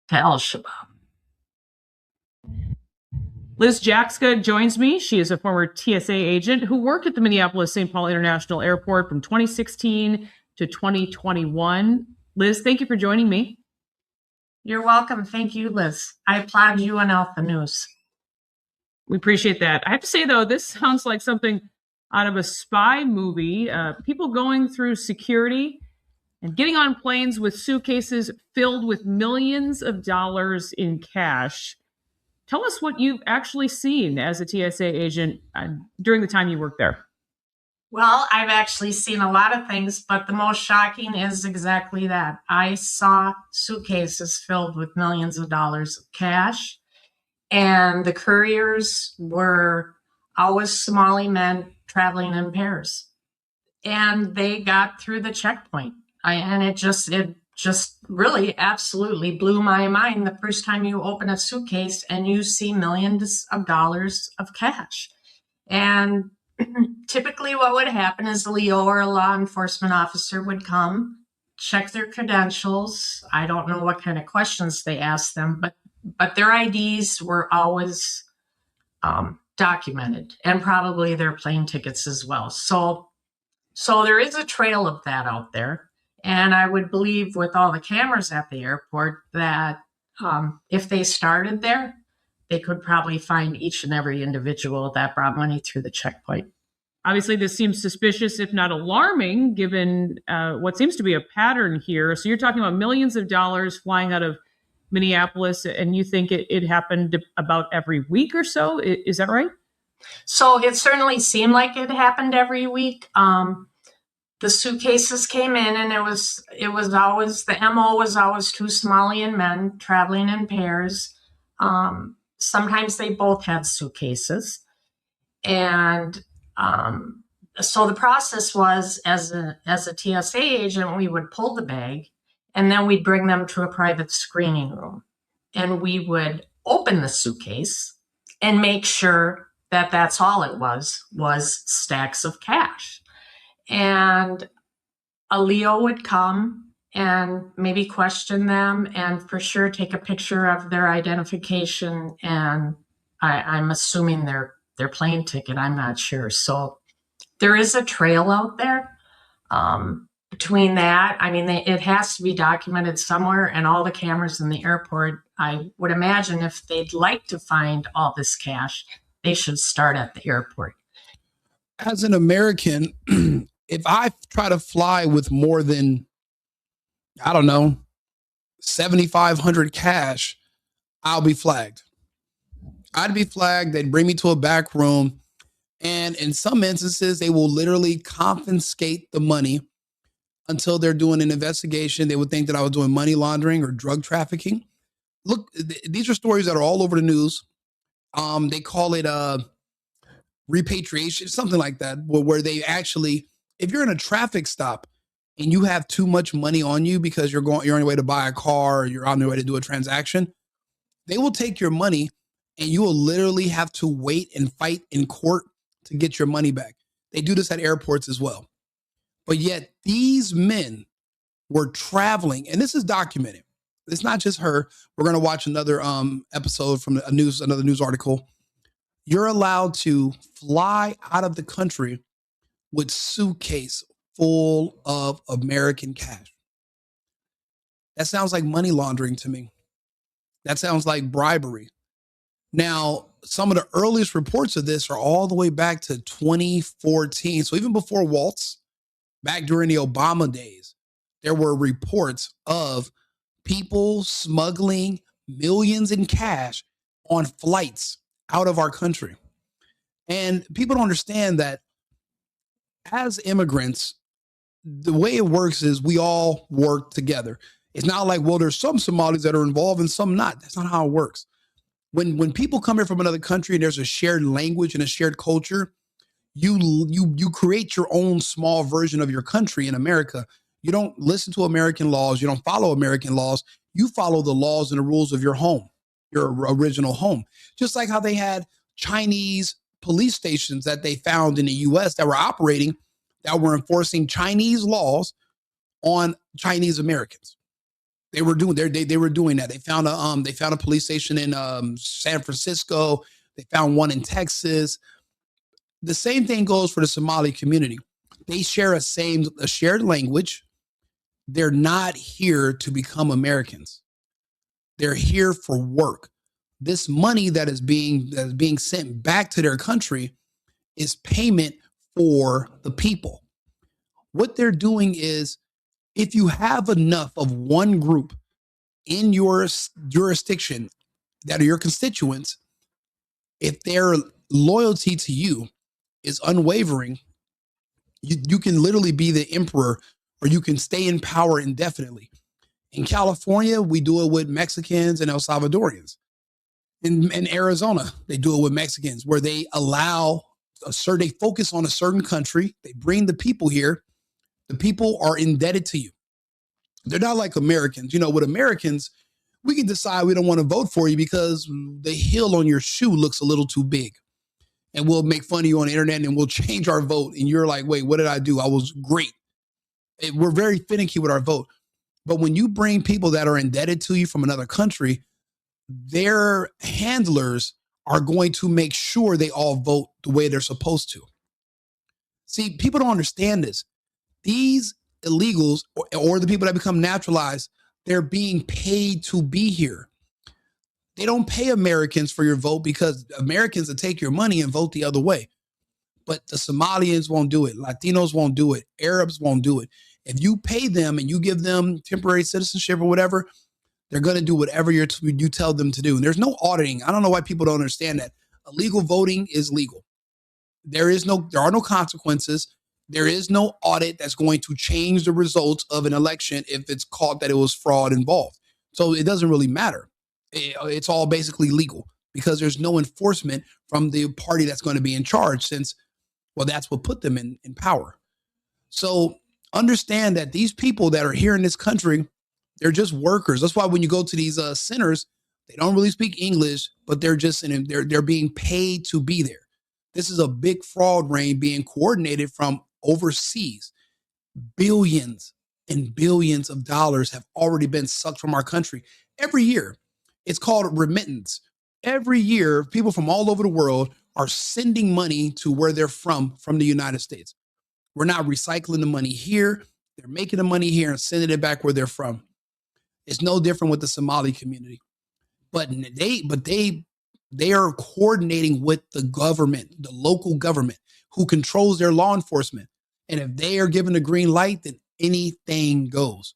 to Al-Shabaab. Liz Jackska joins me. She is a former TSA agent who worked at the Minneapolis-St. Paul International Airport from 2016 to 2021. Liz, thank you for joining me. You're welcome. Thank you, Liz. I applaud you and Alpha News. We appreciate that. I have to say, though, this sounds like something out of a spy movie. People going through security and getting on planes with suitcases filled with millions of dollars in cash. Tell us what you've actually seen as a TSA agent during the time you worked there. Well, I've actually seen a lot of things, but the most shocking is exactly that. I saw suitcases filled with millions of dollars of cash, and the couriers were always Somali men traveling in pairs. And they got through the checkpoint. And it just really absolutely blew my mind the first time you open a suitcase and you see millions of dollars of cash. And typically what would happen is a Leo or a law enforcement officer would come, check their credentials. I don't know what kind of questions they asked them, but their IDs were always documented, and probably their plane tickets as well. So there is a trail of that out there. And I would believe with all the cameras at the airport that if they started there, they could probably find each and every individual that brought money through the checkpoint. Obviously, this seems suspicious, if not alarming, given what seems to be a pattern here. So you're talking about millions of dollars flying out of Minneapolis, and you think it happened about every week or so? Is that right? So it certainly seemed like it happened every week. The suitcases came in, and it was always, the MO was always two Somalian men traveling in pairs. Sometimes they both had suitcases. And so the process was, as a TSA agent, we would pull the bag, and then we'd bring them to a private screening room. And we would open the suitcase and make sure that that's all it was stacks of cash. And a Leo would come and maybe question them, and for sure take a picture of their identification, and I'm assuming their plane ticket. I'm not sure. So there is a trail out there. Between that, I mean, it has to be documented somewhere, and all the cameras in the airport, I would imagine if they'd like to find all this cash, they should start at the airport. As an American, if I try to fly with more than, I don't know, 7,500 cash, I'll be flagged. I'd be flagged. They'd bring me to a back room. And in some instances, they will literally confiscate the money until they're doing an investigation. They would think that I was doing money laundering or drug trafficking. Look, these are stories that are all over the news. They call it repatriation, something like that, where they actually, if you're in a traffic stop and you have too much money on you because you're on your way to buy a car, or you're on your way to do a transaction, they will take your money, and you will literally have to wait and fight in court to get your money back. They do this at airports as well. But yet these men were traveling, and this is documented. It's not just her. We're going to watch another episode from another news article. You're allowed to fly out of the country with suitcase full of American cash. That sounds like money laundering to me. That sounds like bribery. Now, some of the earliest reports of this are all the way back to 2014. So even before Waltz, back during the Obama days, there were reports of people smuggling millions in cash on flights out of our country. And people don't understand that as immigrants, the way it works is we all work together. It's not like, well, there's some Somalis that are involved and some not. That's not how it works. When people come here from another country and there's a shared language and a shared culture, you create your own small version of your country in America. You don't listen to American laws. You don't follow American laws. You follow the laws and the rules of your home, your original home. Just like how they had Chinese police stations that they found in the US that were operating, that were enforcing Chinese laws on Chinese Americans. They were doing they were doing that. They found a police station in San Francisco. They found one in Texas. The same thing goes for the Somali community. They share a shared language. They're not here to become Americans. They're here for work. This money that is being sent back to their country is payment for the people. What they're doing is, if you have enough of one group in your jurisdiction that are your constituents, if their loyalty to you is unwavering, you can literally be the emperor, or you can stay in power indefinitely. In California, we do it with Mexicans and El Salvadorians. In Arizona, they do it with Mexicans, where they allow they focus on a certain country. They bring the people here. The people are indebted to you. They're not like Americans. With Americans, we can decide we don't want to vote for you because the heel on your shoe looks a little too big. And we'll make fun of you on the internet and we'll change our vote. And you're like, wait, what did I do? I was great. We're very finicky with our vote. But when you bring people that are indebted to you from another country, their handlers are going to make sure they all vote the way they're supposed to. See, people don't understand this. These illegals or the people that become naturalized, they're being paid to be here. They don't pay Americans for your vote, because Americans will take your money and vote the other way. But the Somalians won't do it. Latinos won't do it. Arabs won't do it. If you pay them and you give them temporary citizenship or whatever, they're going to do whatever you tell them to do. And there's no auditing. I don't know why people don't understand that. Illegal voting is legal. There are no consequences. There is no audit that's going to change the results of an election if it's caught that it was fraud involved. So it doesn't really matter. It's all basically legal, because there's no enforcement from the party that's going to be in charge, since, well, that's what put them in power. So understand that these people that are here in this country, they're just workers. That's why when you go to these centers, they don't really speak English, but they're being paid to be there. This is a big fraud ring being coordinated from overseas. Billions and billions of dollars have already been sucked from our country every year. It's called remittance. Every year, people from all over the world are sending money to where they're from the United States. We're not recycling the money here. They're making the money here and sending it back where they're from. It's no different with the Somali community. But they are coordinating with the government, the local government, who controls their law enforcement. And if they are given a green light, then anything goes.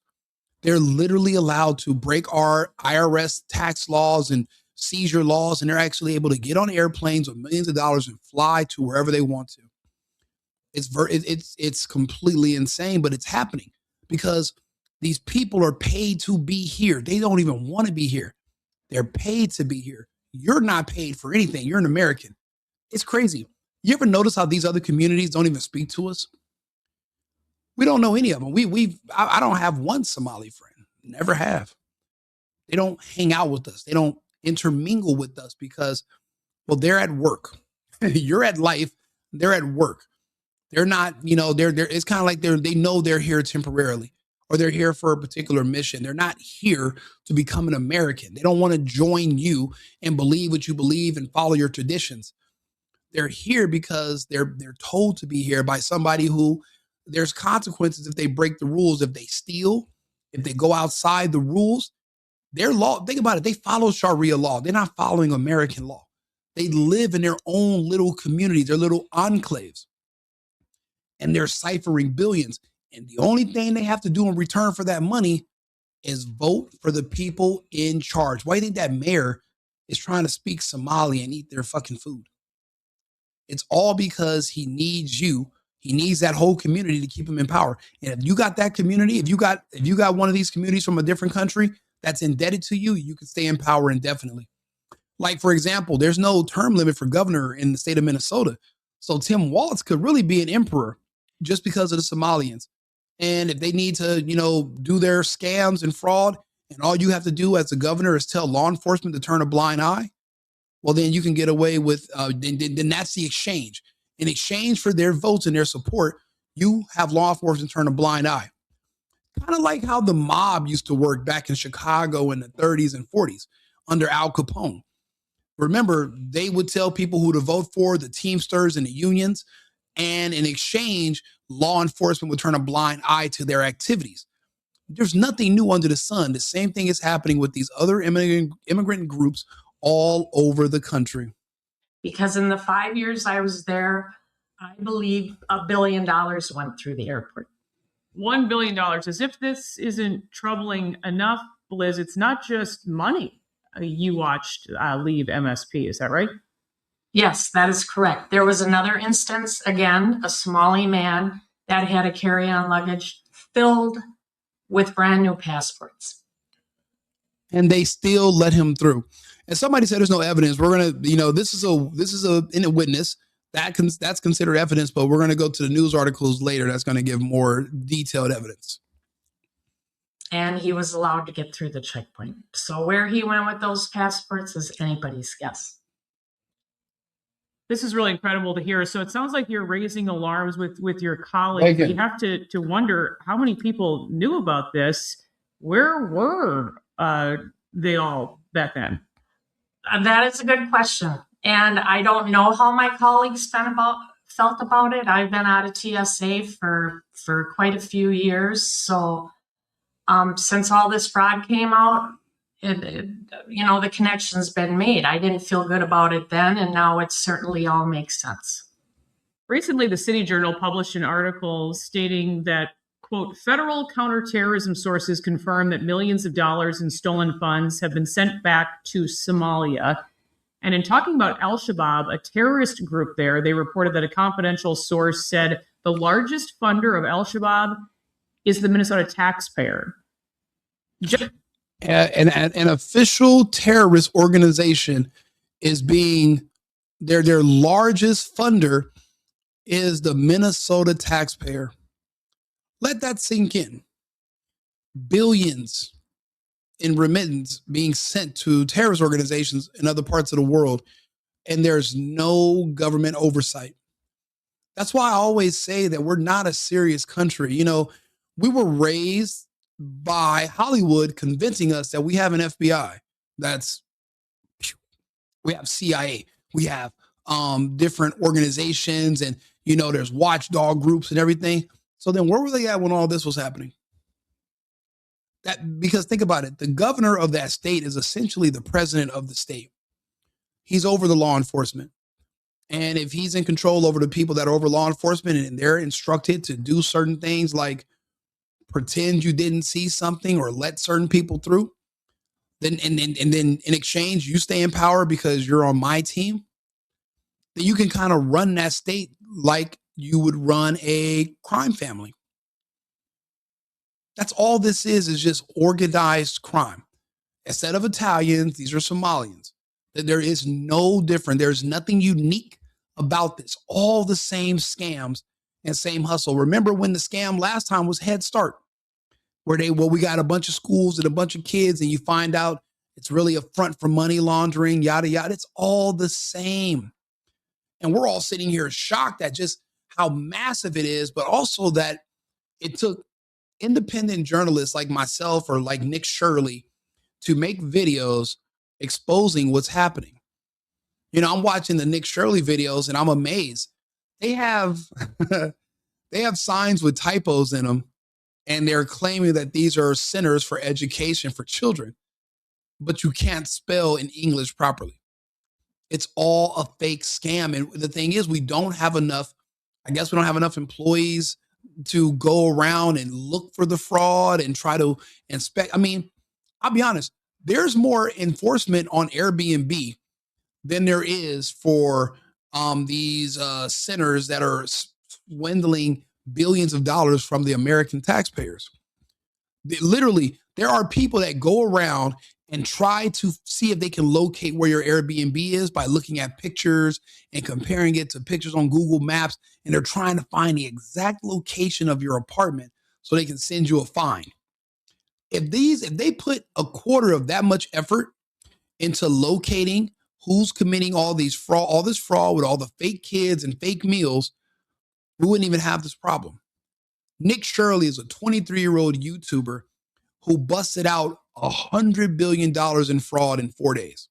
They're literally allowed to break our IRS tax laws and seizure laws, and they're actually able to get on airplanes with millions of dollars and fly to wherever they want to. It's completely insane, but it's happening because these people are paid to be here. They don't even want to be here. They're paid to be here. You're not paid for anything. You're an American. It's crazy. You ever notice how these other communities don't even speak to us? We don't know any of them. I don't have one Somali friend. Never have. They don't hang out with us. They don't intermingle with us because, well, they're at work. You're at life. They're at work. They're not, it's kind of like they know they're here temporarily, or they're here for a particular mission. They're not here to become an American. They don't want to join you and believe what you believe and follow your traditions. They're here because they're told to be here by somebody who, there's consequences if they break the rules, if they steal, if they go outside the rules. Their law, think about it, they follow Sharia law. They're not following American law. They live in their own little communities, their little enclaves, and they're ciphering billions. And the only thing they have to do in return for that money is vote for the people in charge. Why do you think that mayor is trying to speak Somali and eat their fucking food? It's all because he needs you. He needs that whole community to keep him in power. And if you got that community, if you got one of these communities from a different country that's indebted to you, you can stay in power indefinitely. Like, for example, there's no term limit for governor in the state of Minnesota. So Tim Walz could really be an emperor just because of the Somalians. And if they need to, do their scams and fraud, and all you have to do as a governor is tell law enforcement to turn a blind eye, well, then you can get away with, then that's the exchange. In exchange for their votes and their support, you have law enforcement turn a blind eye. kind of like how the mob used to work back in Chicago in the 30s and 40s under Al Capone. Remember, they would tell people who to vote for, the Teamsters and the unions, and in exchange, law enforcement would turn a blind eye to their activities. There's nothing new under the sun. The same thing is happening with these other immigrant groups all over the country. Because in the 5 years I was there, I believe $1 billion went through the airport. $1 billion. As if this isn't troubling enough, Liz, it's not just money you watched leave MSP. Is that right? Yes, that is correct. There was another instance, again, a Somali man that had a carry-on luggage filled with brand new passports. And they still let him through. And somebody said there's no evidence. We're gonna, this is a in a witness that's considered evidence, but we're gonna go to the news articles later. That's gonna give more detailed evidence. And he was allowed to get through the checkpoint. So where he went with those passports is anybody's guess. This is really incredible to hear. So it sounds like you're raising alarms with your colleagues. You have to wonder how many people knew about this. Where were they all back then? That is a good question. And I don't know how my colleagues felt about it. I've been out of TSA for quite a few years. So since all this fraud came out, the connection's been made. I didn't feel good about it then, and now it certainly all makes sense. Recently, the City Journal published an article stating that, quote, federal counterterrorism sources confirm that millions of dollars in stolen funds have been sent back to Somalia. And in talking about Al-Shabaab, a terrorist group there, they reported that a confidential source said the largest funder of Al-Shabaab is the Minnesota taxpayer. An official terrorist organization is their largest funder is the Minnesota taxpayer. Let that sink in. Billions in remittance being sent to terrorist organizations in other parts of the world, and there's no government oversight. That's why I always say that we're not a serious country. We were raised by Hollywood convincing us that we have an FBI. We have CIA. We have different organizations, and there's watchdog groups and everything. So then where were they at when all this was happening? Because think about it, the governor of that state is essentially the president of the state. He's over the law enforcement. And if he's in control over the people that are over law enforcement and they're instructed to do certain things like pretend you didn't see something or let certain people through, then in exchange, you stay in power because you're on my team, then you can kind of run that state like you would run a crime family. That's all this is just organized crime. Instead of Italians, these are Somalians. There is no different. There's nothing unique about this. All the same scams and same hustle. Remember when the scam last time was Head Start, where we got a bunch of schools and a bunch of kids, and you find out it's really a front for money laundering, yada, yada. It's all the same. And we're all sitting here shocked at just how massive it is, but also that it took independent journalists like myself or like Nick Shirley to make videos exposing what's happening. I'm watching the Nick Shirley videos and I'm amazed. They have signs with typos in them, and they're claiming that these are centers for education for children, but you can't spell in English properly. It's all a fake scam. And the thing is, we don't have enough employees to go around and look for the fraud and try to inspect. I mean, I'll be honest, there's more enforcement on Airbnb than there is for these centers that are swindling billions of dollars from the American taxpayers. There are people that go around and try to see if they can locate where your Airbnb is by looking at pictures and comparing it to pictures on Google Maps. And they're trying to find the exact location of your apartment so they can send you a fine. If they put a quarter of that much effort into locating who's committing all this fraud with all the fake kids and fake meals, we wouldn't even have this problem. Nick Shirley is a 23-year-old YouTuber who busted out $100 billion in fraud in 4 days.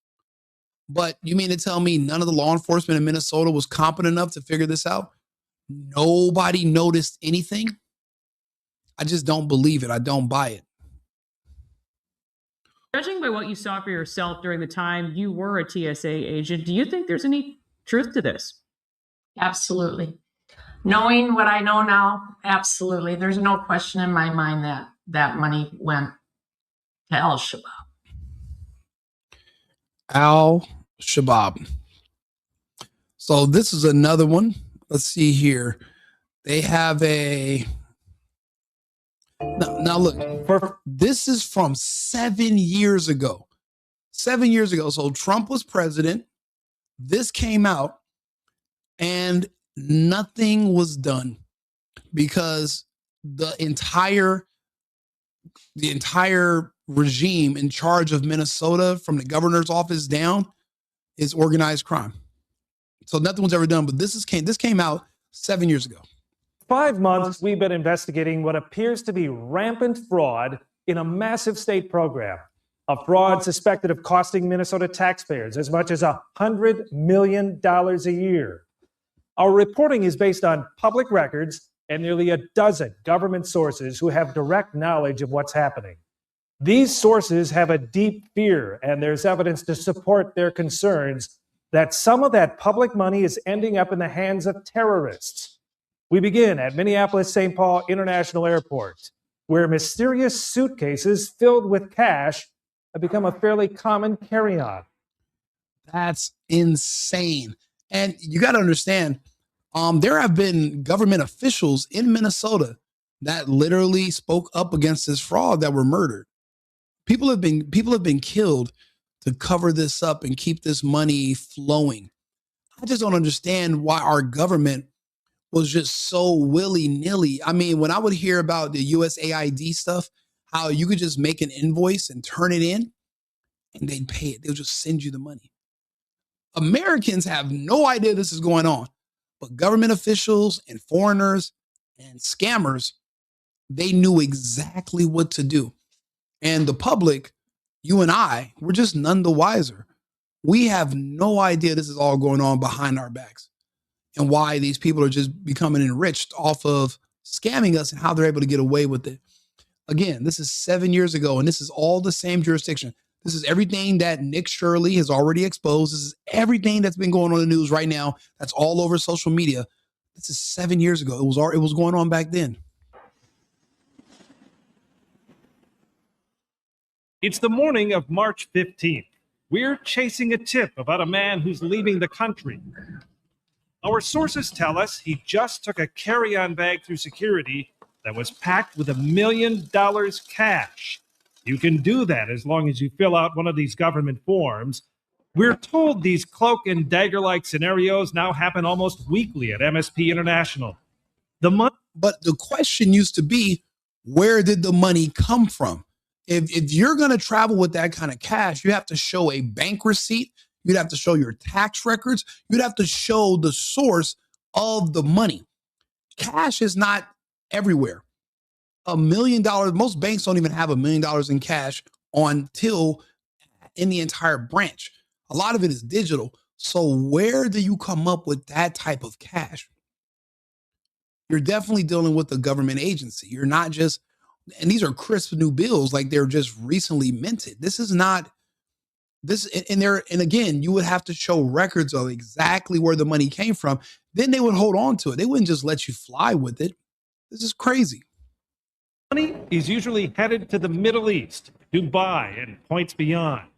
But you mean to tell me none of the law enforcement in Minnesota was competent enough to figure this out? Nobody noticed anything? I just don't believe it. I don't buy it. Judging by what you saw for yourself during the time you were a TSA agent, do you think there's any truth to this? Absolutely. Knowing what I know now, absolutely. There's no question in my mind that that money went to Al-Shabaab. Al-Shabaab. So this is another one. Let's see here. They have a... Now look, this is from 7 years ago. 7 years ago. So Trump was president. This came out and nothing was done because the entire regime in charge of Minnesota, from the governor's office down, is organized crime. So nothing was ever done. But this came out 7 years ago. 5 months, we've been investigating what appears to be rampant fraud in a massive state program. A fraud suspected of costing Minnesota taxpayers as much as $100 million a year. Our reporting is based on public records and nearly a dozen government sources who have direct knowledge of what's happening. These sources have a deep fear, and there's evidence to support their concerns that some of that public money is ending up in the hands of terrorists. We begin at Minneapolis-St. Paul International Airport, where mysterious suitcases filled with cash have become a fairly common carry-on. That's insane. And you got to understand, there have been government officials in Minnesota that literally spoke up against this fraud that were murdered. People have been killed to cover this up and keep this money flowing. I just don't understand why our government was just so willy-nilly. I mean, when I would hear about the USAID stuff, how you could just make an invoice and turn it in and they'd pay it. They'll just send you the money. Americans have no idea this is going on, but government officials and foreigners and scammers, they knew exactly what to do. And the public, you and I, we're just none the wiser. We have no idea this is all going on behind our backs and why these people are just becoming enriched off of scamming us and how they're able to get away with it. Again, this is 7 years ago, and this is all the same jurisdiction. This is everything that Nick Shirley has already exposed. This is everything that's been going on in the news right now. That's all over social media. This is 7 years ago. It was going on back then. It's the morning of March 15th. We're chasing a tip about a man who's leaving the country. Our sources tell us he just took a carry-on bag through security that was packed with $1 million cash. You can do that as long as you fill out one of these government forms. We're told these cloak and dagger-like scenarios now happen almost weekly at MSP International. But the question used to be, where did the money come from? If you're going to travel with that kind of cash, you have to show a bank receipt. You'd have to show your tax records. You'd have to show the source of the money. Cash is not everywhere. $1 million, most banks don't even have $1 million in cash until in the entire branch. A lot of it is digital. So where do you come up with that type of cash? You're definitely dealing with a government agency. You're not just, and these are crisp new bills, like they're just recently minted. This is not this, and again, you would have to show records of exactly where the money came from. Then they would hold on to it. They wouldn't just let you fly with it. This is crazy. Money is usually headed to the Middle East, Dubai, and points beyond.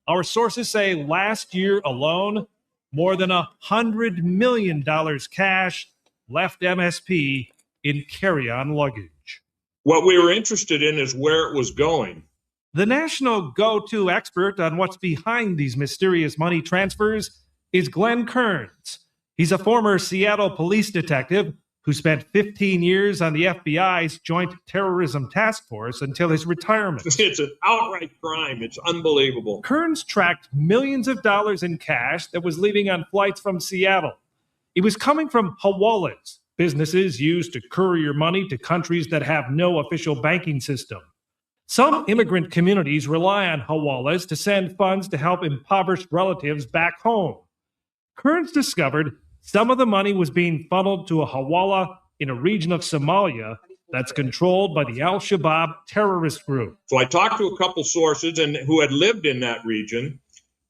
Our sources say last year alone, more than $100 million cash left MSP in carry-on luggage. What we were interested in is where it was going. The national go-to expert on what's behind these mysterious money transfers is Glenn Kearns. He's a former Seattle police detective who spent 15 years on the FBI's Joint Terrorism Task Force until his retirement. It's an outright crime. It's unbelievable. Kearns tracked millions of dollars in cash that was leaving on flights from Seattle. It was coming from hawallas, businesses use to courier money to countries that have no official banking system. Some immigrant communities rely on hawalas to send funds to help impoverished relatives back home. Kearns discovered some of the money was being funneled to a hawala in a region of Somalia that's controlled by the Al-Shabaab terrorist group. So I talked to a couple sources and who had lived in that region,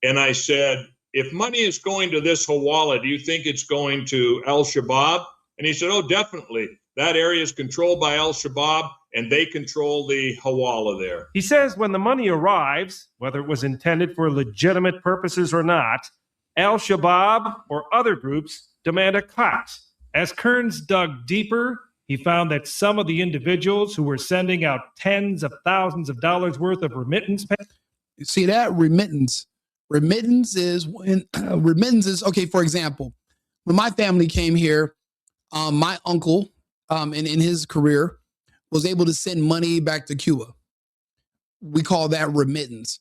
and I said, if money is going to this hawala, do you think it's going to Al-Shabaab? And he said, oh, definitely. That area is controlled by Al-Shabaab, and they control the hawala there. He says when the money arrives, whether it was intended for legitimate purposes or not, Al-Shabaab or other groups demand a cut. As Kearns dug deeper, he found that some of the individuals who were sending out tens of thousands of dollars worth of remittance. You see that? Remittance. Remittance is when okay, for example, when my family came here, my uncle in his career was able to send money back to Cuba. We call that remittance.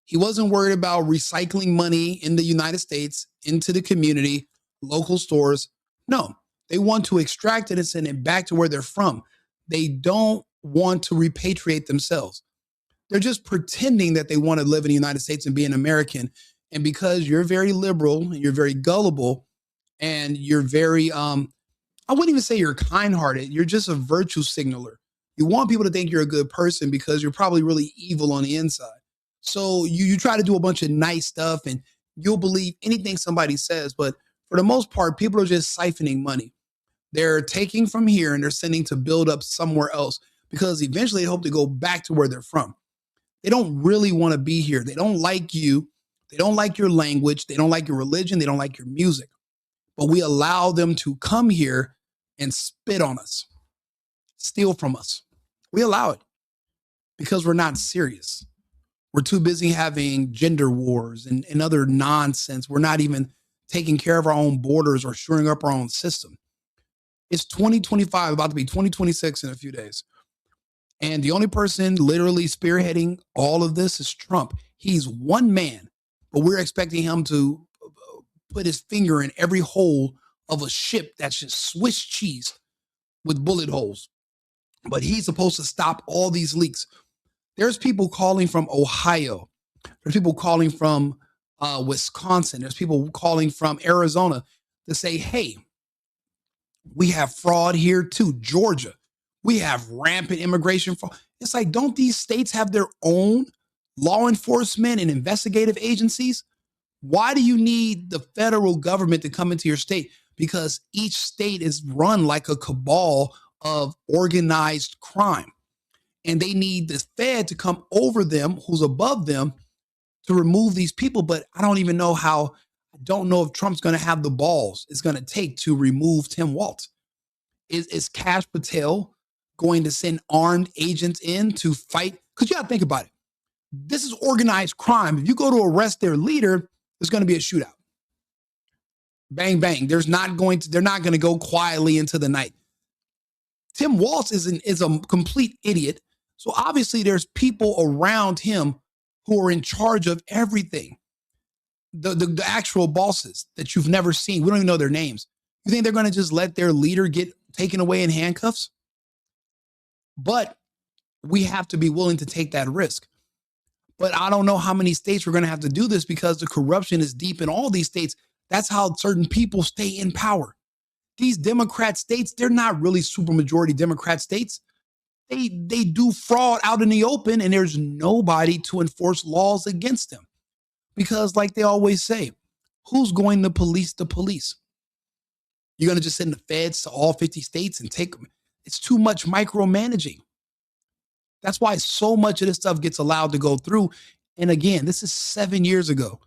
He wasn't worried about recycling money in the United States into the community, local stores. No, they want to extract it and send it back to where they're from. They don't want to repatriate themselves. They're just pretending that they want to live in the United States and be an American. And because you're very liberal, and you're very gullible, and you're very, I wouldn't even say you're kind-hearted. You're just a virtue signaler. You want people to think you're a good person because you're probably really evil on the inside. So you try to do a bunch of nice stuff and you'll believe anything somebody says. But for the most part, people are just siphoning money. They're taking from here and they're sending to build up somewhere else because eventually they hope to go back to where they're from. They don't really want to be here. They don't like you. They don't like your language. They don't like your religion. They don't like your music. But we allow them to come here and spit on us, steal from us. We allow it because we're not serious. We're too busy having gender wars and other nonsense. We're not even taking care of our own borders or shoring up our own system. It's 2025, about to be 2026 in a few days. And the only person literally spearheading all of this is Trump. He's one man, but we're expecting him to put his finger in every hole of a ship that's just Swiss cheese with bullet holes. But he's supposed to stop all these leaks. There's people calling from Ohio. There's people calling from Wisconsin. There's people calling from Arizona to say, hey, we have fraud here too. Georgia, we have rampant immigration fraud. It's like, don't these states have their own law enforcement and investigative agencies? Why do you need the federal government to come into your state? Because each state is run like a cabal of organized crime. And they need the Fed to come over them, who's above them, to remove these people. But I don't even know how, I don't know if Trump's going to have the balls it's going to take to remove Tim Walz. Is Kash Patel going to send armed agents in to fight? Because you got to think about it. This is organized crime. If you go to arrest their leader, there's going to be a shootout. Bang, bang. They're not going to go quietly into the night. Tim Walz is a complete idiot. So obviously there's people around him who are in charge of everything. The actual bosses that you've never seen. We don't even know their names. You think they're going to just let their leader get taken away in handcuffs? But we have to be willing to take that risk. But I don't know how many states we're going to have to do this because the corruption is deep in all these states. That's how certain people stay in power. These Democrat states, they're not really supermajority Democrat states. They do fraud out in the open and there's nobody to enforce laws against them. Because like they always say, who's going to police the police? You're going to just send the feds to all 50 states and take them. It's too much micromanaging. That's why so much of this stuff gets allowed to go through. And again, this is 7 years ago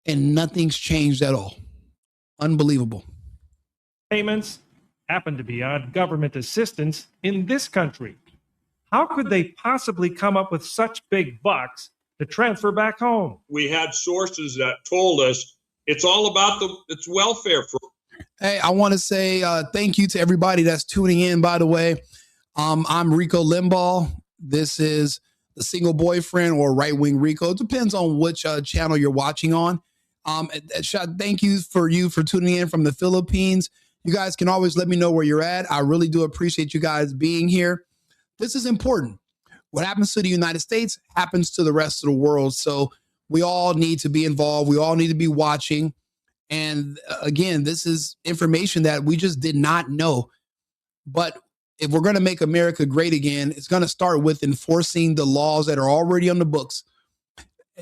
and nothing's changed at all. Unbelievable. Payments happen to be on government assistance in this country. How could they possibly come up with such big bucks to transfer back home? We had sources that told us it's all about it's welfare. Hey, I want to say thank you to everybody that's tuning in, by the way. I'm Rico Limbaugh. This is the Single Boyfriend or Right Wing Rico. It depends on which channel you're watching on. Thank you for tuning in from the Philippines. You guys can always let me know where you're at. I really do appreciate you guys being here. This is important. What happens to the United States happens to the rest of the world. So we all need to be involved. We all need to be watching. And again, this is information that we just did not know. But if we're going to make America great again, it's going to start with enforcing the laws that are already on the books.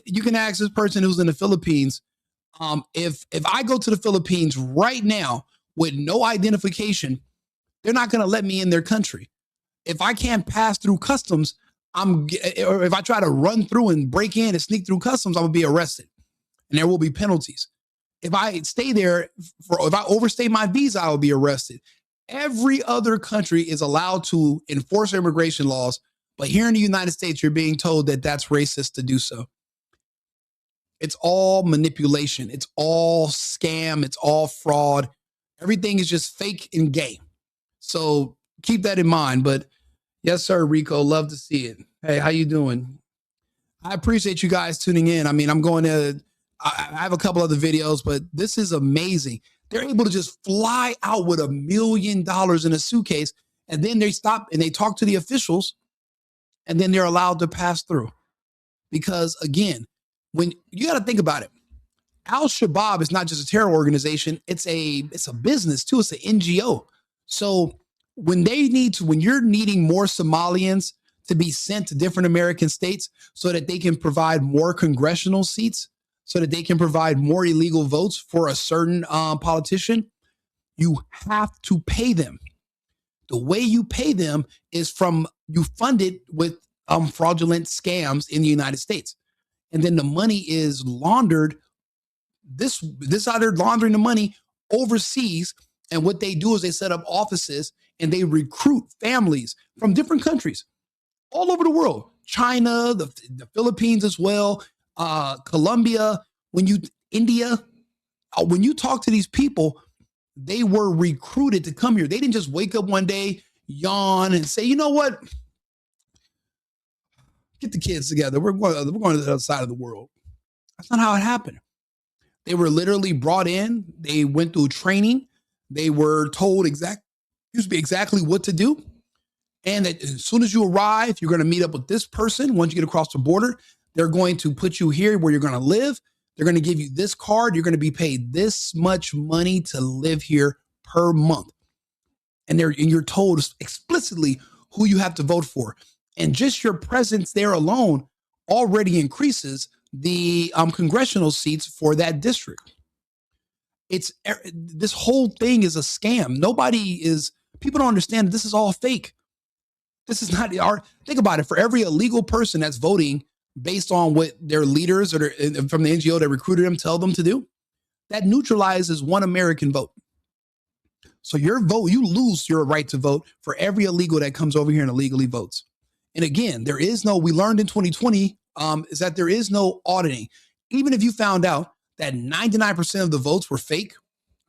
You can ask this person who's in the Philippines, if I go to the Philippines right now with no identification, they're not going to let me in their country. If I can't pass through customs, or if I try to run through and break in and sneak through customs, I will be arrested, and there will be penalties. If I stay there, if I overstay my visa, I will be arrested. Every other country is allowed to enforce immigration laws, but here in the United States, you're being told that that's racist to do so. It's all manipulation. It's all scam. It's all fraud. Everything is just fake and gay. So keep that in mind. But yes, sir, Rico, love to see it. Hey, how you doing? I appreciate you guys tuning in. I mean, I have a couple other videos, but this is amazing. They're able to just fly out with $1 million in a suitcase, and then they stop and they talk to the officials, and then they're allowed to pass through. Because again, when you got to think about it, Al-Shabaab is not just a terror organization. It's a business too. It's an NGO. So when you're needing more Somalians to be sent to different American states so that they can provide more congressional seats, so that they can provide more illegal votes for a certain politician, you have to pay them. The way you pay them is you fund it with fraudulent scams in the United States. And then the money is laundered. This how they're laundering the money overseas. And what they do is they set up offices and they recruit families from different countries all over the world. China, the Philippines as well, Colombia, India. When you talk to these people, they were recruited to come here. They didn't just wake up one day, yawn, and say, you know what? Get the kids together. We're going to the other side of the world. That's not how it happened. They were literally brought in. They went through training. They were told exactly what to do. And that as soon as you arrive, you're going to meet up with this person. Once you get across the border, they're going to put you here where you're going to live. They're going to give you this card. You're going to be paid this much money to live here per month. And you're told explicitly who you have to vote for. And just your presence there alone already increases the congressional seats for that district. This whole thing is a scam. People don't understand this is all fake. This is not think about it. For every illegal person that's voting based on what their leaders or from the NGO that recruited them tell them to do, that neutralizes one American vote. So your vote, you lose your right to vote for every illegal that comes over here and illegally votes. And again, we learned in 2020 is that there is no auditing. Even if you found out that 99% of the votes were fake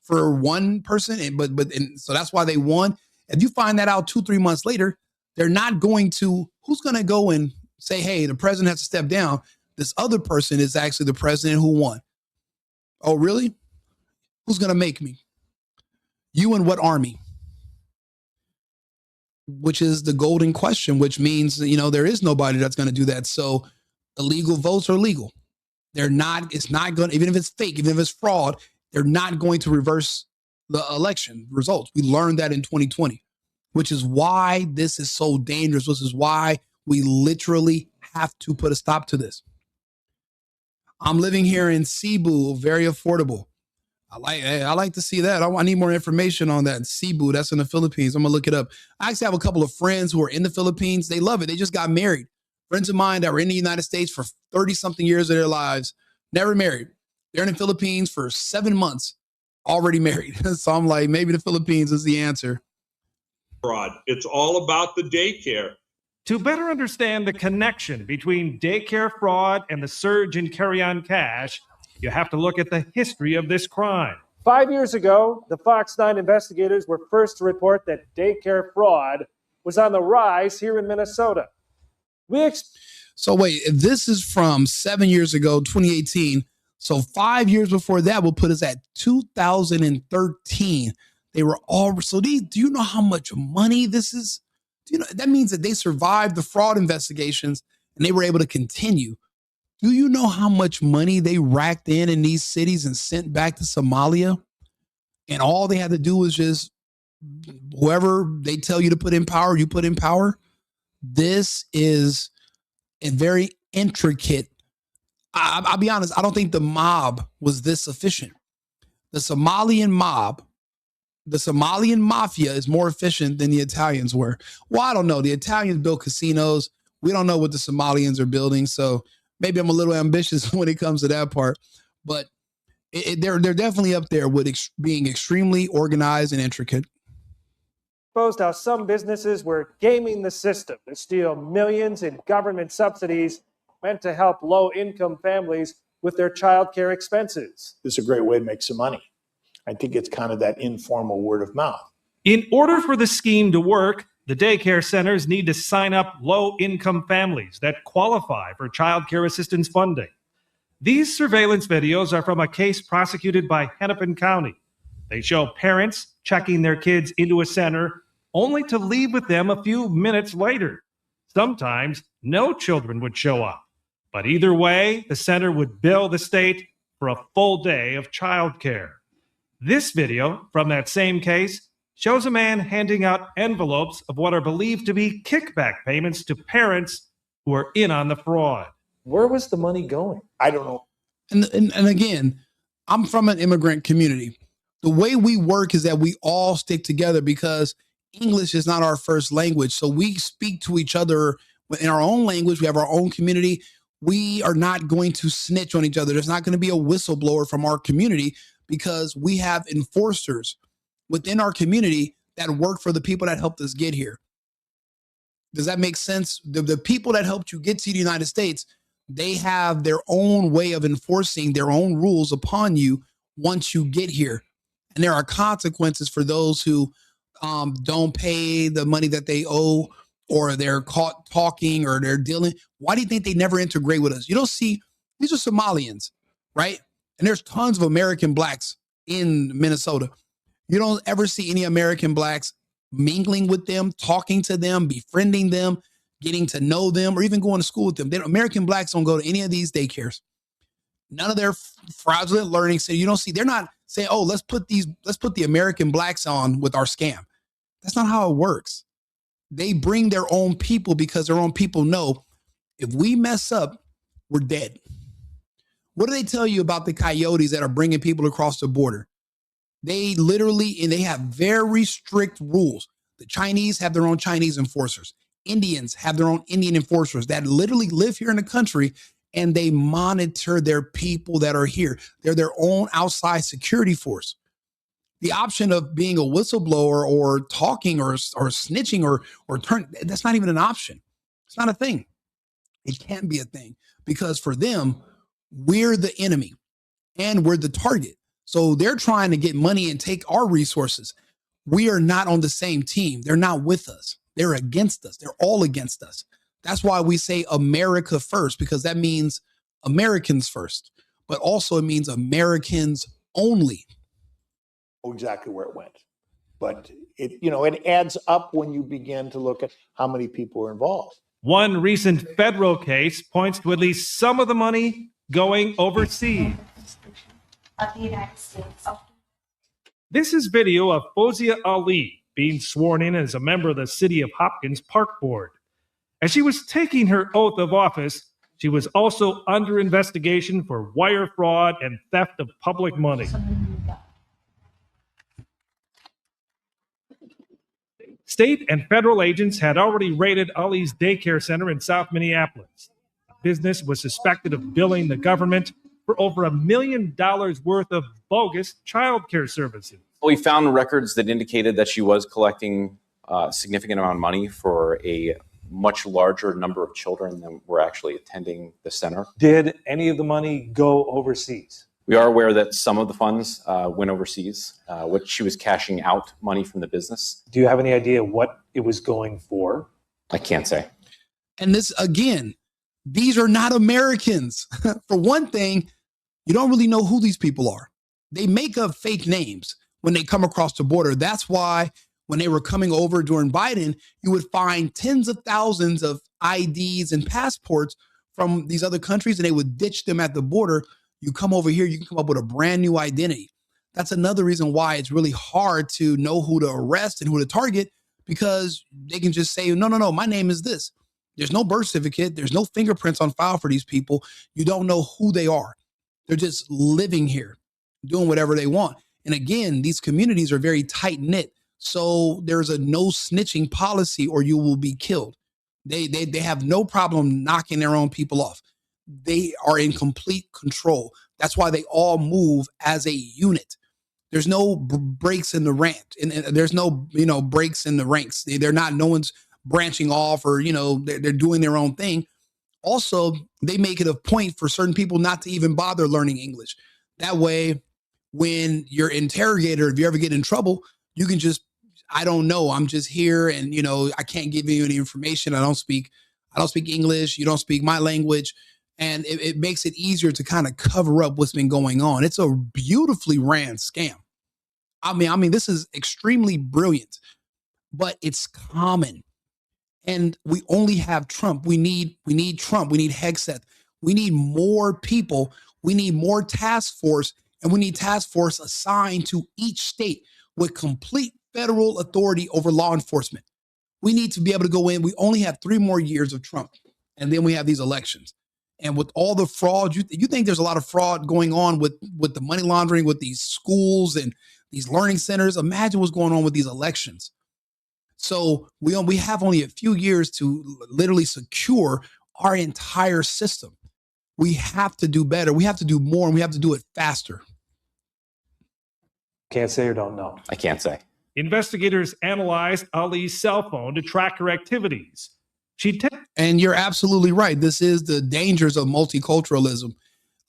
for one person, so that's why they won. If you find that out 2-3 months later, they're not going to, who's going to go and say, hey, the president has to step down. This other person is actually the president who won. Oh, really? Who's going to make me? You and what army? Which is the golden question, which means, there is nobody that's going to do that. So illegal votes are legal. It's not going to, even if it's fake, even if it's fraud, they're not going to reverse the election results. We learned that in 2020, which is why this is so dangerous. Which is why we literally have to put a stop to this. I'm living here in Cebu, very affordable. I like to see that. I need more information on that. Cebu, that's in the Philippines. I'm going to look it up. I actually have a couple of friends who are in the Philippines. They love it. They just got married. Friends of mine that were in the United States for 30-something years of their lives, never married. They're in the Philippines for 7 months, already married. So I'm like, maybe the Philippines is the answer. Fraud. It's all about the daycare. To better understand the connection between daycare fraud and the surge in carry-on cash, you have to look at the history of this crime. 5 years ago, the Fox 9 investigators were first to report that daycare fraud was on the rise here in Minnesota. So wait, if this is from 7 years ago, 2018, so 5 years before that will put us at 2013. They were all, so these, do you know how much money this is? Do you know, that means that they survived the fraud investigations and they were able to continue. Do you know how much money they racked in these cities and sent back to Somalia? And all they had to do was just, whoever they tell you to put in power, you put in power. This is a very intricate, I'll be honest, I don't think the mob was this efficient. The Somalian mob, the Somalian mafia is more efficient than the Italians were. Well, I don't know. The Italians built casinos. We don't know what the Somalians are building. So maybe I'm a little ambitious when it comes to that part. But they're definitely up there with being extremely organized and intricate. Exposed how some businesses were gaming the system to steal millions in government subsidies meant to help low-income families with their child care expenses. This is a great way to make some money. I think it's kind of that informal word of mouth. In order for the scheme to work, the daycare centers need to sign up low-income families that qualify for child care assistance funding. These surveillance videos are from a case prosecuted by Hennepin County. They show parents checking their kids into a center only to leave with them a few minutes later. Sometimes no children would show up. But either way, the center would bill the state for a full day of child care. This video from that same case shows a man handing out envelopes of what are believed to be kickback payments to parents who are in on the fraud. Where was the money going? I don't know. And again, I'm from an immigrant community. The way we work is that we all stick together because English is not our first language. So we speak to each other in our own language. We have our own community. We are not going to snitch on each other. There's not going to be a whistleblower from our community because we have enforcers within our community that work for the people that helped us get here. Does that make sense? The people that helped you get to the United States, they have their own way of enforcing their own rules upon you once you get here. And there are consequences for those who don't pay the money that they owe, or they're caught talking, or they're dealing. Why do you think they never integrate with us? You don't see, these are Somalians, right? And there's tons of American blacks in Minnesota. You don't ever see any American blacks mingling with them, talking to them, befriending them, getting to know them, or even going to school with them. American blacks don't go to any of these daycares. None of their fraudulent learning. So you don't see, they're not saying, oh, let's put the American blacks on with our scam. That's not how it works. They bring their own people because their own people know if we mess up, we're dead. What do they tell you about the coyotes that are bringing people across the border? They literally, and they have very strict rules. The Chinese have their own Chinese enforcers. Indians have their own Indian enforcers that literally live here in the country, and they monitor their people that are here. They're their own outside security force. The option of being a whistleblower or talking or snitching or turn, that's not even an option. It's not a thing. It can't be a thing because for them, we're the enemy and we're the target. So they're trying to get money and take our resources. We are not on the same team. They're not with us. They're against us. They're all against us. That's why we say America first, because that means Americans first, but also it means Americans only. Exactly where it went. But it adds up when you begin to look at how many people are involved. One recent federal case points to at least some of the money going overseas. Of the United States. This is video of Fozia Ali being sworn in as a member of the City of Hopkins Park Board. As she was taking her oath of office, she was also under investigation for wire fraud and theft of public money. State and federal agents had already raided Ali's daycare center in South Minneapolis. The business was suspected of billing the government for over $1 million worth of bogus child care services. We found records that indicated that she was collecting a significant amount of money for a much larger number of children than were actually attending the center. Did any of the money go overseas? We are aware that some of the funds went overseas, which she was cashing out money from the business. Do you have any idea what it was going for? I can't say. And this, again, these are not Americans. For one thing, you don't really know who these people are. They make up fake names. when they come across the border. That's why when they were coming over during Biden, you would find tens of thousands of IDs and passports from these other countries, and they would ditch them at the border. You come over here, you can come up with a brand new identity. That's another reason why it's really hard to know who to arrest and who to target, because they can just say, no, my name is this. There's no birth certificate. There's no fingerprints on file for these people. You don't know who they are. They're just living here, doing whatever they want. And again, these communities are very tight knit. So there's a no snitching policy or you will be killed. They have no problem knocking their own people off. They are in complete control. That's why they all move as a unit. There's no breaks in the rank, and there's no breaks in the ranks. They're not. No one's branching off, or they're doing their own thing. Also, they make it a point for certain people not to even bother learning English. That way, when your interrogator, if you ever get in trouble, you can just, I don't know, I'm just here, and I can't give you any information. I don't speak English. You don't speak my language. And it makes it easier to kind of cover up what's been going on. It's a beautifully ran scam. I mean, this is extremely brilliant, but it's common. And we only have Trump. We need Trump. We need Hegseth. We need more people. We need more task force, and we need task force assigned to each state with complete federal authority over law enforcement. We need to be able to go in. We only have 3 more years of Trump, and then we have these elections. And with all the fraud, you think there's a lot of fraud going on with the money laundering, with these schools and these learning centers. Imagine what's going on with these elections. So we have only a few years to literally secure our entire system. We have to do better. We have to do more, and we have to do it faster. Can't say or don't know. I can't say. Investigators analyzed Ali's cell phone to track her activities. And you're absolutely right. This is the dangers of multiculturalism.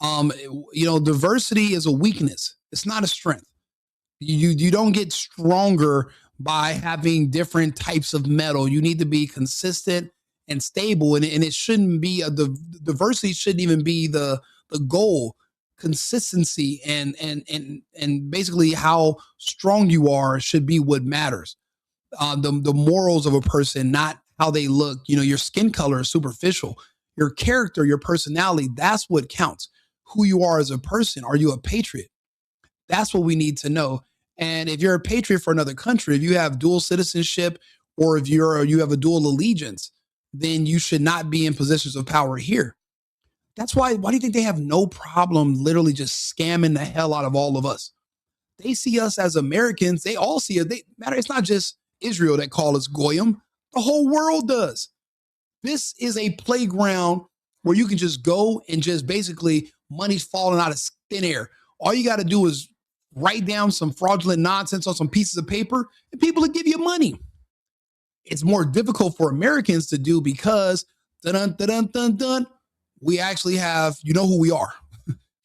Diversity is a weakness. It's not a strength. You don't get stronger by having different types of metal. You need to be consistent and stable. And it shouldn't be the diversity shouldn't even be the goal. Consistency and basically how strong you are should be what matters. The morals of a person, not how they look. Your skin color is superficial. Your character, your personality, that's what counts. Who you are as a person. Are you a patriot? That's what we need to know. And if you're a patriot for another country, if you have dual citizenship, or if you have a dual allegiance, then you should not be in positions of power here. That's why do you think they have no problem literally just scamming the hell out of all of us? They see us as Americans. They all see it. It's not just Israel that call us Goyim. The whole world does. This is a playground where you can just go and just basically money's falling out of thin air. All you got to do is write down some fraudulent nonsense on some pieces of paper and people will give you money. It's more difficult for Americans to do because we actually have, who we are.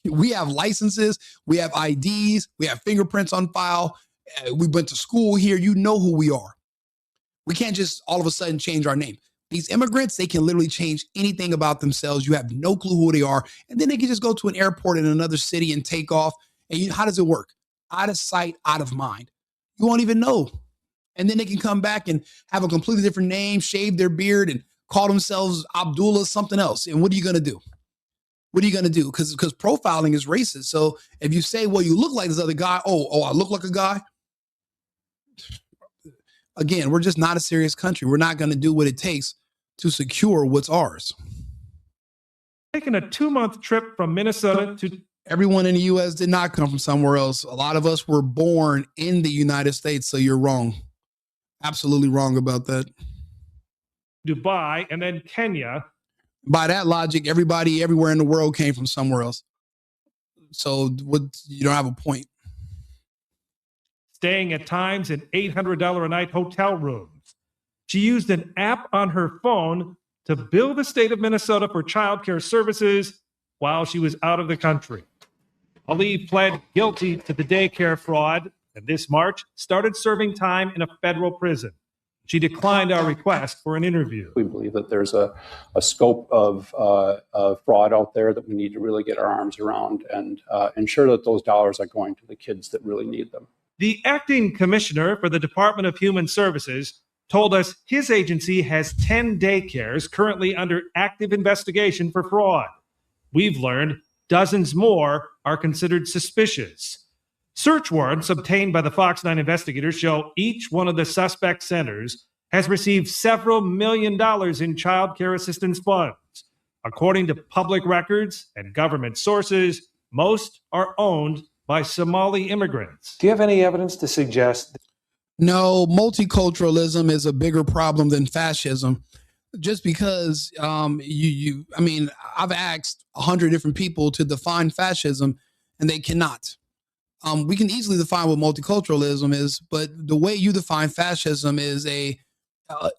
We have licenses, we have IDs, we have fingerprints on file. We went to school here. You know who we are. We can't just all of a sudden change our name. These immigrants, they can literally change anything about themselves. You have no clue who they are. And then they can just go to an airport in another city and take off. And how does it work? Out of sight, out of mind. You won't even know. And then they can come back and have a completely different name, shave their beard, and call themselves Abdullah something else. And what are you going to do? What are you going to do? Because profiling is racist. So if you say, well, you look like this other guy. Oh, I look like a guy. Again, we're just not a serious country. We're not going to do what it takes to secure what's ours. Taking a 2-month trip from Minnesota to... Everyone in the U.S. did not come from somewhere else. A lot of us were born in the United States, so you're wrong. Absolutely wrong about that. Dubai and then Kenya. By that logic, everybody everywhere in the world came from somewhere else. So you don't have a point. Staying at times in $800 a night hotel rooms. She used an app on her phone to bill the state of Minnesota for childcare services while she was out of the country. Ali pled guilty to the daycare fraud and this March started serving time in a federal prison. She declined our request for an interview. We believe that there's a scope of fraud out there that we need to really get our arms around and ensure that those dollars are going to the kids that really need them. The acting commissioner for the Department of Human Services told us his agency has 10 daycares currently under active investigation for fraud. We've learned dozens more are considered suspicious. Search warrants obtained by the Fox 9 investigators show each one of the suspect centers has received several $1 million in child care assistance funds. According to public records and government sources, most are owned by Somali immigrants. Do you have any evidence to suggest? No, multiculturalism is a bigger problem than fascism. Just because I mean, I've asked 100 different people to define fascism, and they cannot. We can easily define what multiculturalism is, but the way you define fascism is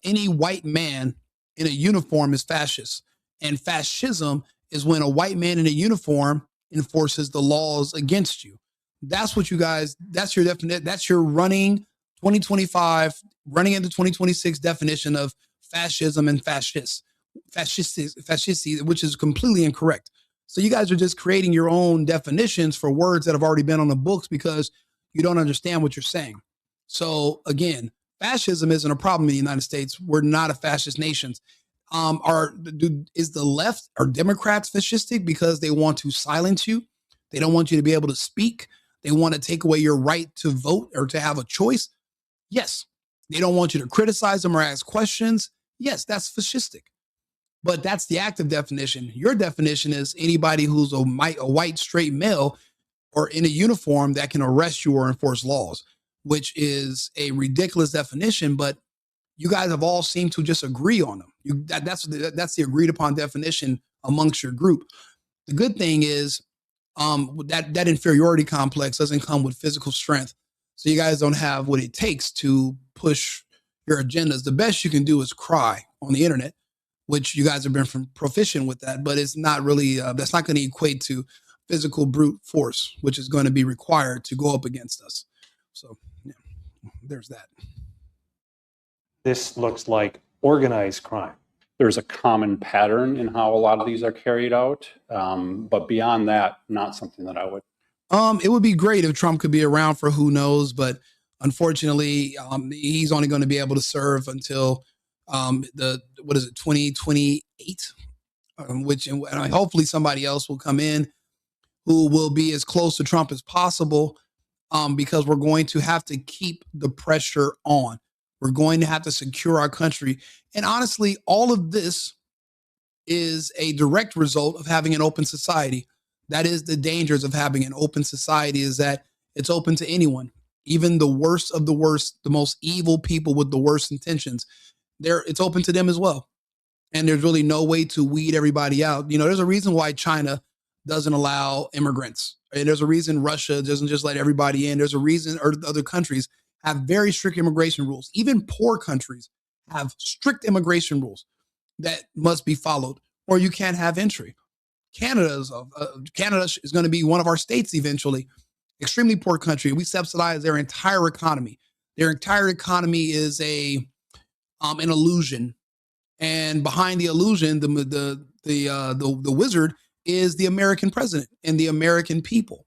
any white man in a uniform is fascist, and fascism is when a white man in a uniform enforces the laws against you. That's what you guys. That's your definition. That's your running 2025, running into 2026 definition of fascism and fascist, which is completely incorrect. So you guys are just creating your own definitions for words that have already been on the books because you don't understand what you're saying. So again, fascism isn't a problem in the United States. We're not a fascist nation. Is the left, are Democrats fascistic because they want to silence you? They don't want you to be able to speak. They want to take away your right to vote or to have a choice. Yes. They don't want you to criticize them or ask questions. Yes, that's fascistic. But that's the active definition. Your definition is anybody who's a white straight male or in a uniform that can arrest you or enforce laws, which is a ridiculous definition, but you guys have all seemed to just agree on them. That's the agreed upon definition amongst your group. The good thing is that inferiority complex doesn't come with physical strength. So you guys don't have what it takes to push your agendas. The best you can do is cry on the internet, which you guys have been proficient with that, but it's not really, that's not going to equate to physical brute force, which is going to be required to go up against us. So yeah, there's that. This looks like organized crime. There's a common pattern in how a lot of these are carried out. But beyond that, not something that I would. It would be great if Trump could be around for who knows, but unfortunately, he's only going to be able to serve until 2028, and hopefully somebody else will come in who will be as close to Trump as possible, because we're going to have to keep the pressure on. We're going to have to secure our country. And honestly, all of this is a direct result of having an open society. That is the dangers of having an open society, is that it's open to anyone, even the worst of the worst, the most evil people with the worst intentions. It's open to them as well. And there's really no way to weed everybody out. You know, there's a reason why China doesn't allow immigrants. And there's a reason Russia doesn't just let everybody in. There's a reason, or other countries have very strict immigration rules. Even poor countries have strict immigration rules that must be followed, or you can't have entry. Canada is going to be one of our states eventually. Extremely poor country. We subsidize their entire economy. Their entire economy is an illusion, and behind the illusion, the wizard is the American president and the American people.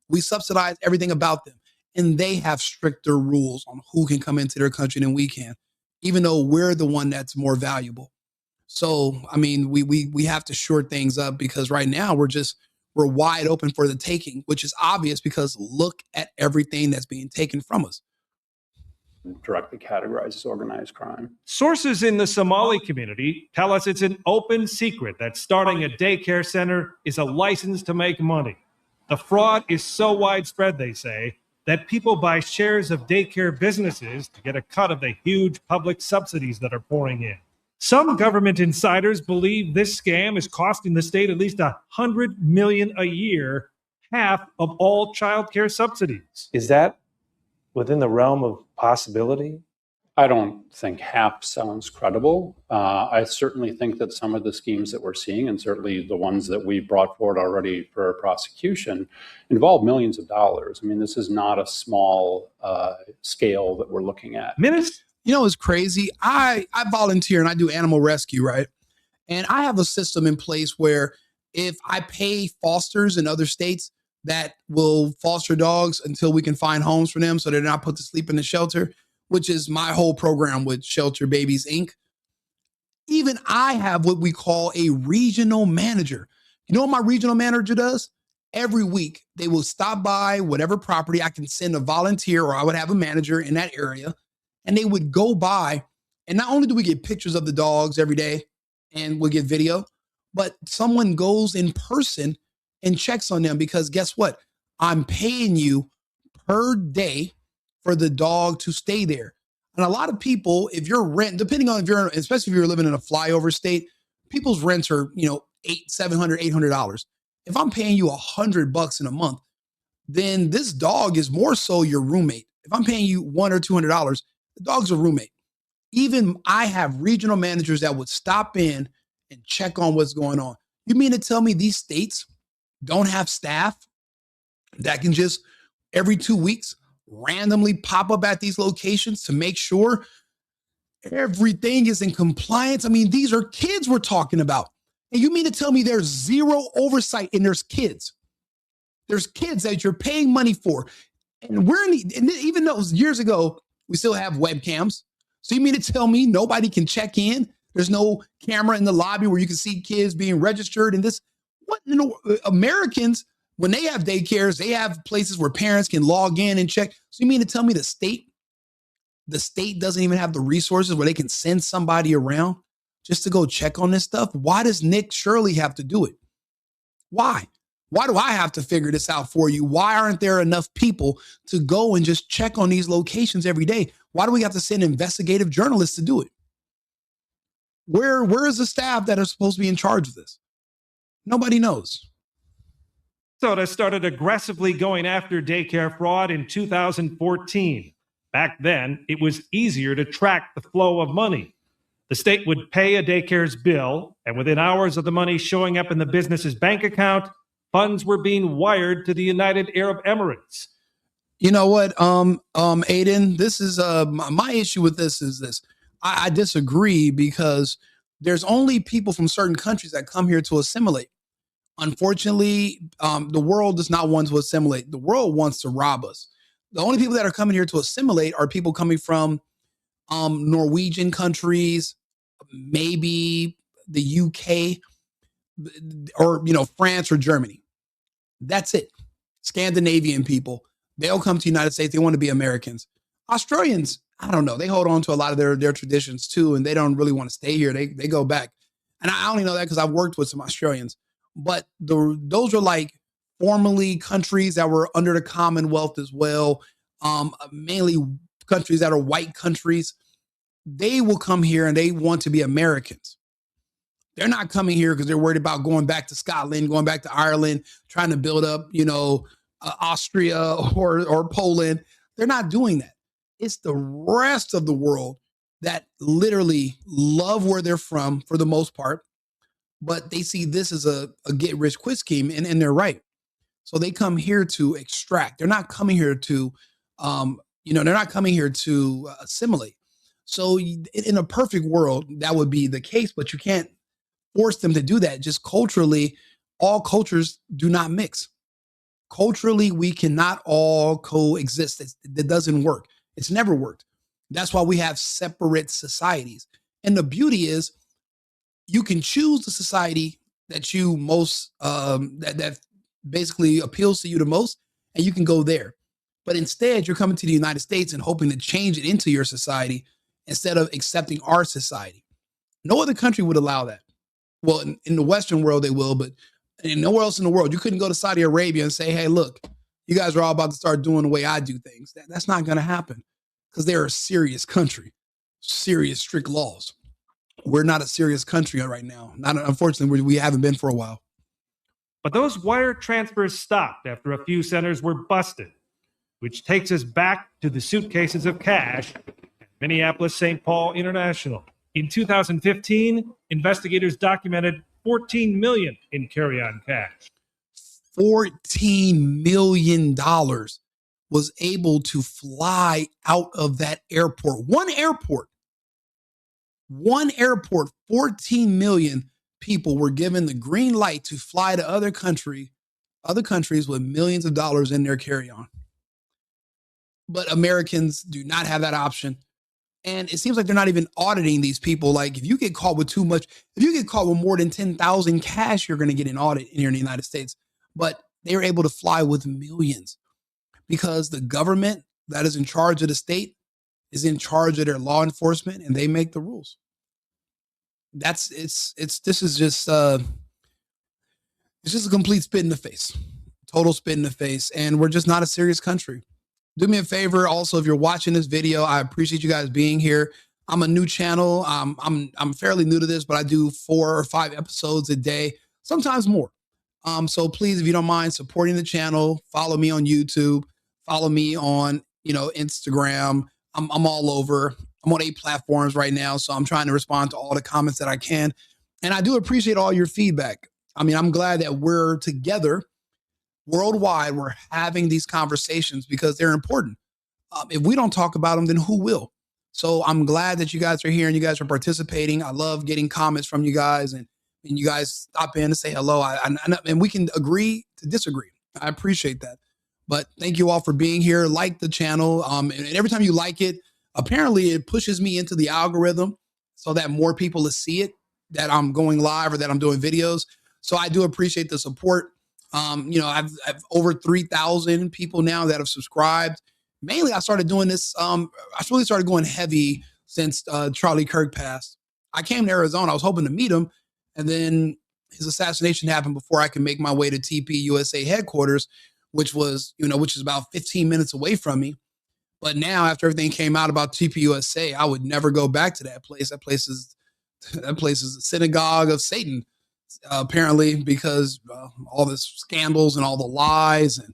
We subsidize everything about them, and they have stricter rules on who can come into their country than we can, even though we're the one that's more valuable. So, I mean, we have to shore things up, because right now we're wide open for the taking, which is obvious because look at everything that's being taken from us. Directly categorized as organized crime. Sources in the Somali community tell us it's an open secret that starting a daycare center is a license to make money. The fraud is so widespread, they say, that people buy shares of daycare businesses to get a cut of the huge public subsidies that are pouring in. Some government insiders believe this scam is costing the state at least $100 million a year, half of all child care subsidies. Is that within the realm of possibility? I don't think half sounds credible. I certainly think that some of the schemes that we're seeing, and certainly the ones that we've brought forward already for prosecution, involve millions of dollars. I mean, this is not a small scale that we're looking at. You know, it's crazy. I volunteer and I do animal rescue, right? And I have a system in place where if I pay fosters in other states, that will foster dogs until we can find homes for them so they're not put to sleep in the shelter, which is my whole program with Shelter Babies Inc. Even I have what we call a regional manager. You know what my regional manager does? Every week, they will stop by whatever property. I can send a volunteer or I would have a manager in that area, and they would go by. And not only do we get pictures of the dogs every day and we'll get video, but someone goes in person and checks on them because guess what? I'm paying you per day for the dog to stay there. And a lot of people, if you're depending on especially if you're living in a flyover state, people's rents are, $700, $800. If I'm paying you $100 in a month, then this dog is more so your roommate. If I'm paying you $100 or $200, the dog's a roommate. Even I have regional managers that would stop in and check on what's going on. You mean to tell me these states don't have staff that can just every 2 weeks randomly pop up at these locations to make sure everything is in compliance? I mean, these are kids we're talking about. And you mean to tell me there's zero oversight and there's kids? There's kids that you're paying money for. And even though it was years ago, we still have webcams. So you mean to tell me nobody can check in? There's no camera in the lobby where you can see kids being registered and this. What, Americans, when they have daycares, they have places where parents can log in and check. So you mean to tell me the state doesn't even have the resources where they can send somebody around just to go check on this stuff? Why does Nick Shirley have to do it? Why? Why do I have to figure this out for you? Why aren't there enough people to go and just check on these locations every day? Why do we have to send investigative journalists to do it? Where is the staff that are supposed to be in charge of this? Nobody knows. Minnesota started aggressively going after daycare fraud in 2014. Back then, it was easier to track the flow of money. The state would pay a daycare's bill, and within hours of the money showing up in the business's bank account, funds were being wired to the United Arab Emirates. You know what, Aiden, this is my issue with this is this. I disagree because there's only people from certain countries that come here to assimilate. Unfortunately, the world does not want to assimilate. The world wants to rob us. The only people that are coming here to assimilate are people coming from Norwegian countries, maybe the UK, or France or Germany. That's it. Scandinavian people, they'll come to the United States. They want to be Americans. Australians, I don't know. They hold on to a lot of their traditions too, and they don't really want to stay here. They go back. And I only know that because I've worked with some Australians. But those are like formerly countries that were under the Commonwealth as well, mainly countries that are white countries. They will come here and they want to be Americans. They're not coming here because they're worried about going back to Scotland, going back to Ireland, trying to build up, Austria or Poland. They're not doing that. It's the rest of the world that literally love where they're from for the most part, but they see this as a get-rich-quick scheme, and they're right. So they come here to extract. They're not coming here to, they're not coming here to assimilate. So in a perfect world, that would be the case, but you can't force them to do that. Just culturally, all cultures do not mix. Culturally, we cannot all coexist. That doesn't work. It's never worked. That's why we have separate societies. And the beauty is you can choose the society that you most, that basically appeals to you the most, and you can go there. But instead, you're coming to the United States and hoping to change it into your society instead of accepting our society. No other country would allow that. Well, in the Western world, they will, but nowhere else in the world. You couldn't go to Saudi Arabia and say, hey, look, you guys are all about to start doing the way I do things. That's not going to happen because they're a serious country, serious, strict laws. We're not a serious country right now. Unfortunately, we haven't been for a while. But those wire transfers stopped after a few centers were busted, which takes us back to the suitcases of cash at Minneapolis-St. Paul International. In 2015, investigators documented $14 million in carry-on cash. $14 million was able to fly out of that airport. One airport, 14 million people were given the green light to fly to other country other countries with millions of dollars in their carry-on. But Americans do not have that option. And it seems like they're not even auditing these people. Like if you get caught with too much, if you get caught with more than 10,000 cash, you're going to get an audit here in the United States. But they are able to fly with millions because the government that is in charge of the state is in charge of their law enforcement and they make the rules. This is just it's just a complete spit in the face, total spit in the face. And we're just not a serious country. Do me a favor. Also, if you're watching this video, I appreciate you guys being here. I'm a new channel. I'm fairly new to this, but I do 4 or 5 episodes a day, sometimes more. So please, if you don't mind supporting the channel, follow me on YouTube, follow me on, Instagram. I'm all over. I'm on 8 platforms right now. So I'm trying to respond to all the comments that I can. And I do appreciate all your feedback. I mean, I'm glad that we're together worldwide. We're having these conversations because they're important. If we don't talk about them, then who will? So I'm glad that you guys are here and you guys are participating. I love getting comments from you guys and you guys stop in and say hello. And we can agree to disagree. I appreciate that. But thank you all for being here. Like the channel. And every time you like it, apparently it pushes me into the algorithm so that more people will see it, that I'm going live or that I'm doing videos. So I do appreciate the support. I've over 3,000 people now that have subscribed. Mainly, I started doing this. I really started going heavy since Charlie Kirk passed. I came to Arizona. I was hoping to meet him. And then his assassination happened before I could make my way to TP USA headquarters, which is about 15 minutes away from me. But now, after everything came out about TP USA, I would never go back to that place. That place is a synagogue of Satan. Apparently, because all the scandals and all the lies, and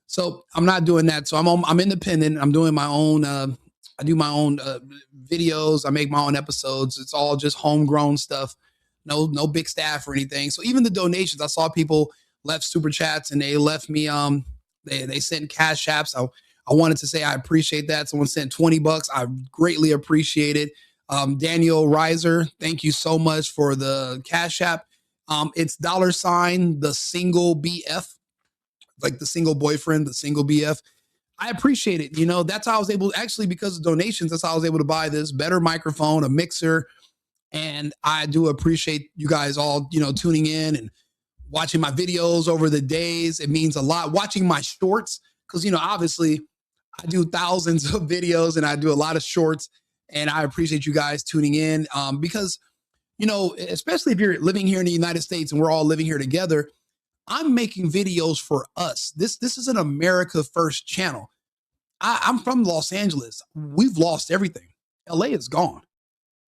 so I'm not doing that. So I'm independent. I'm doing my own. I do my own videos. I make my own episodes. It's all just homegrown stuff. No big staff or anything. So even the donations, I saw people left super chats and they left me. They sent cash apps. I wanted to say I appreciate that. Someone sent $20. I greatly appreciate it. Daniel Reiser, thank you so much for the cash app. It's $ the single BF, like the single boyfriend, the single BF. I appreciate it. That's how I was able, actually, because of donations, that's how I was able to buy this better microphone, a mixer. And I do appreciate you guys all, tuning in and watching my videos over the days. It means a lot. Watching my shorts, because, obviously I do thousands of videos and I do a lot of shorts. And I appreciate you guys tuning in because especially if you're living here in the United States and we're all living here together, I'm making videos for us. This is an America First channel. I'm from Los Angeles. We've lost everything. LA is gone.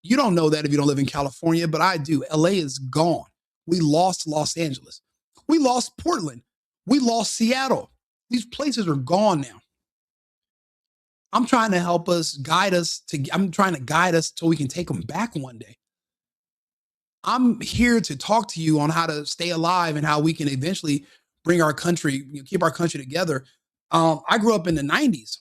You don't know that if you don't live in California, but I do. LA is gone. We lost Los Angeles. We lost Portland. We lost Seattle. These places are gone now. I'm trying to help us, I'm trying to guide us so we can take them back one day. I'm here to talk to you on how to stay alive and how we can eventually bring our country, keep our country together. I grew up in the 90s,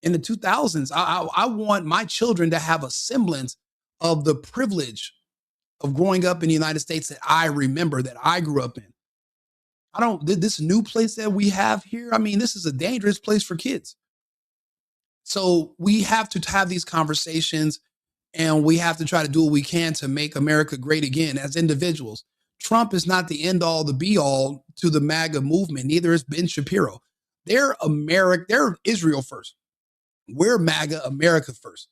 in the 2000s. I want my children to have a semblance of the privilege of growing up in the United States that I remember, that I grew up in. This new place that we have here, this is a dangerous place for kids. So we have to have these conversations. And we have to try to do what we can to make America great again as individuals. Trump is not the end all, the be all to the MAGA movement. Neither is Ben Shapiro. They're Israel first. We're MAGA, America first.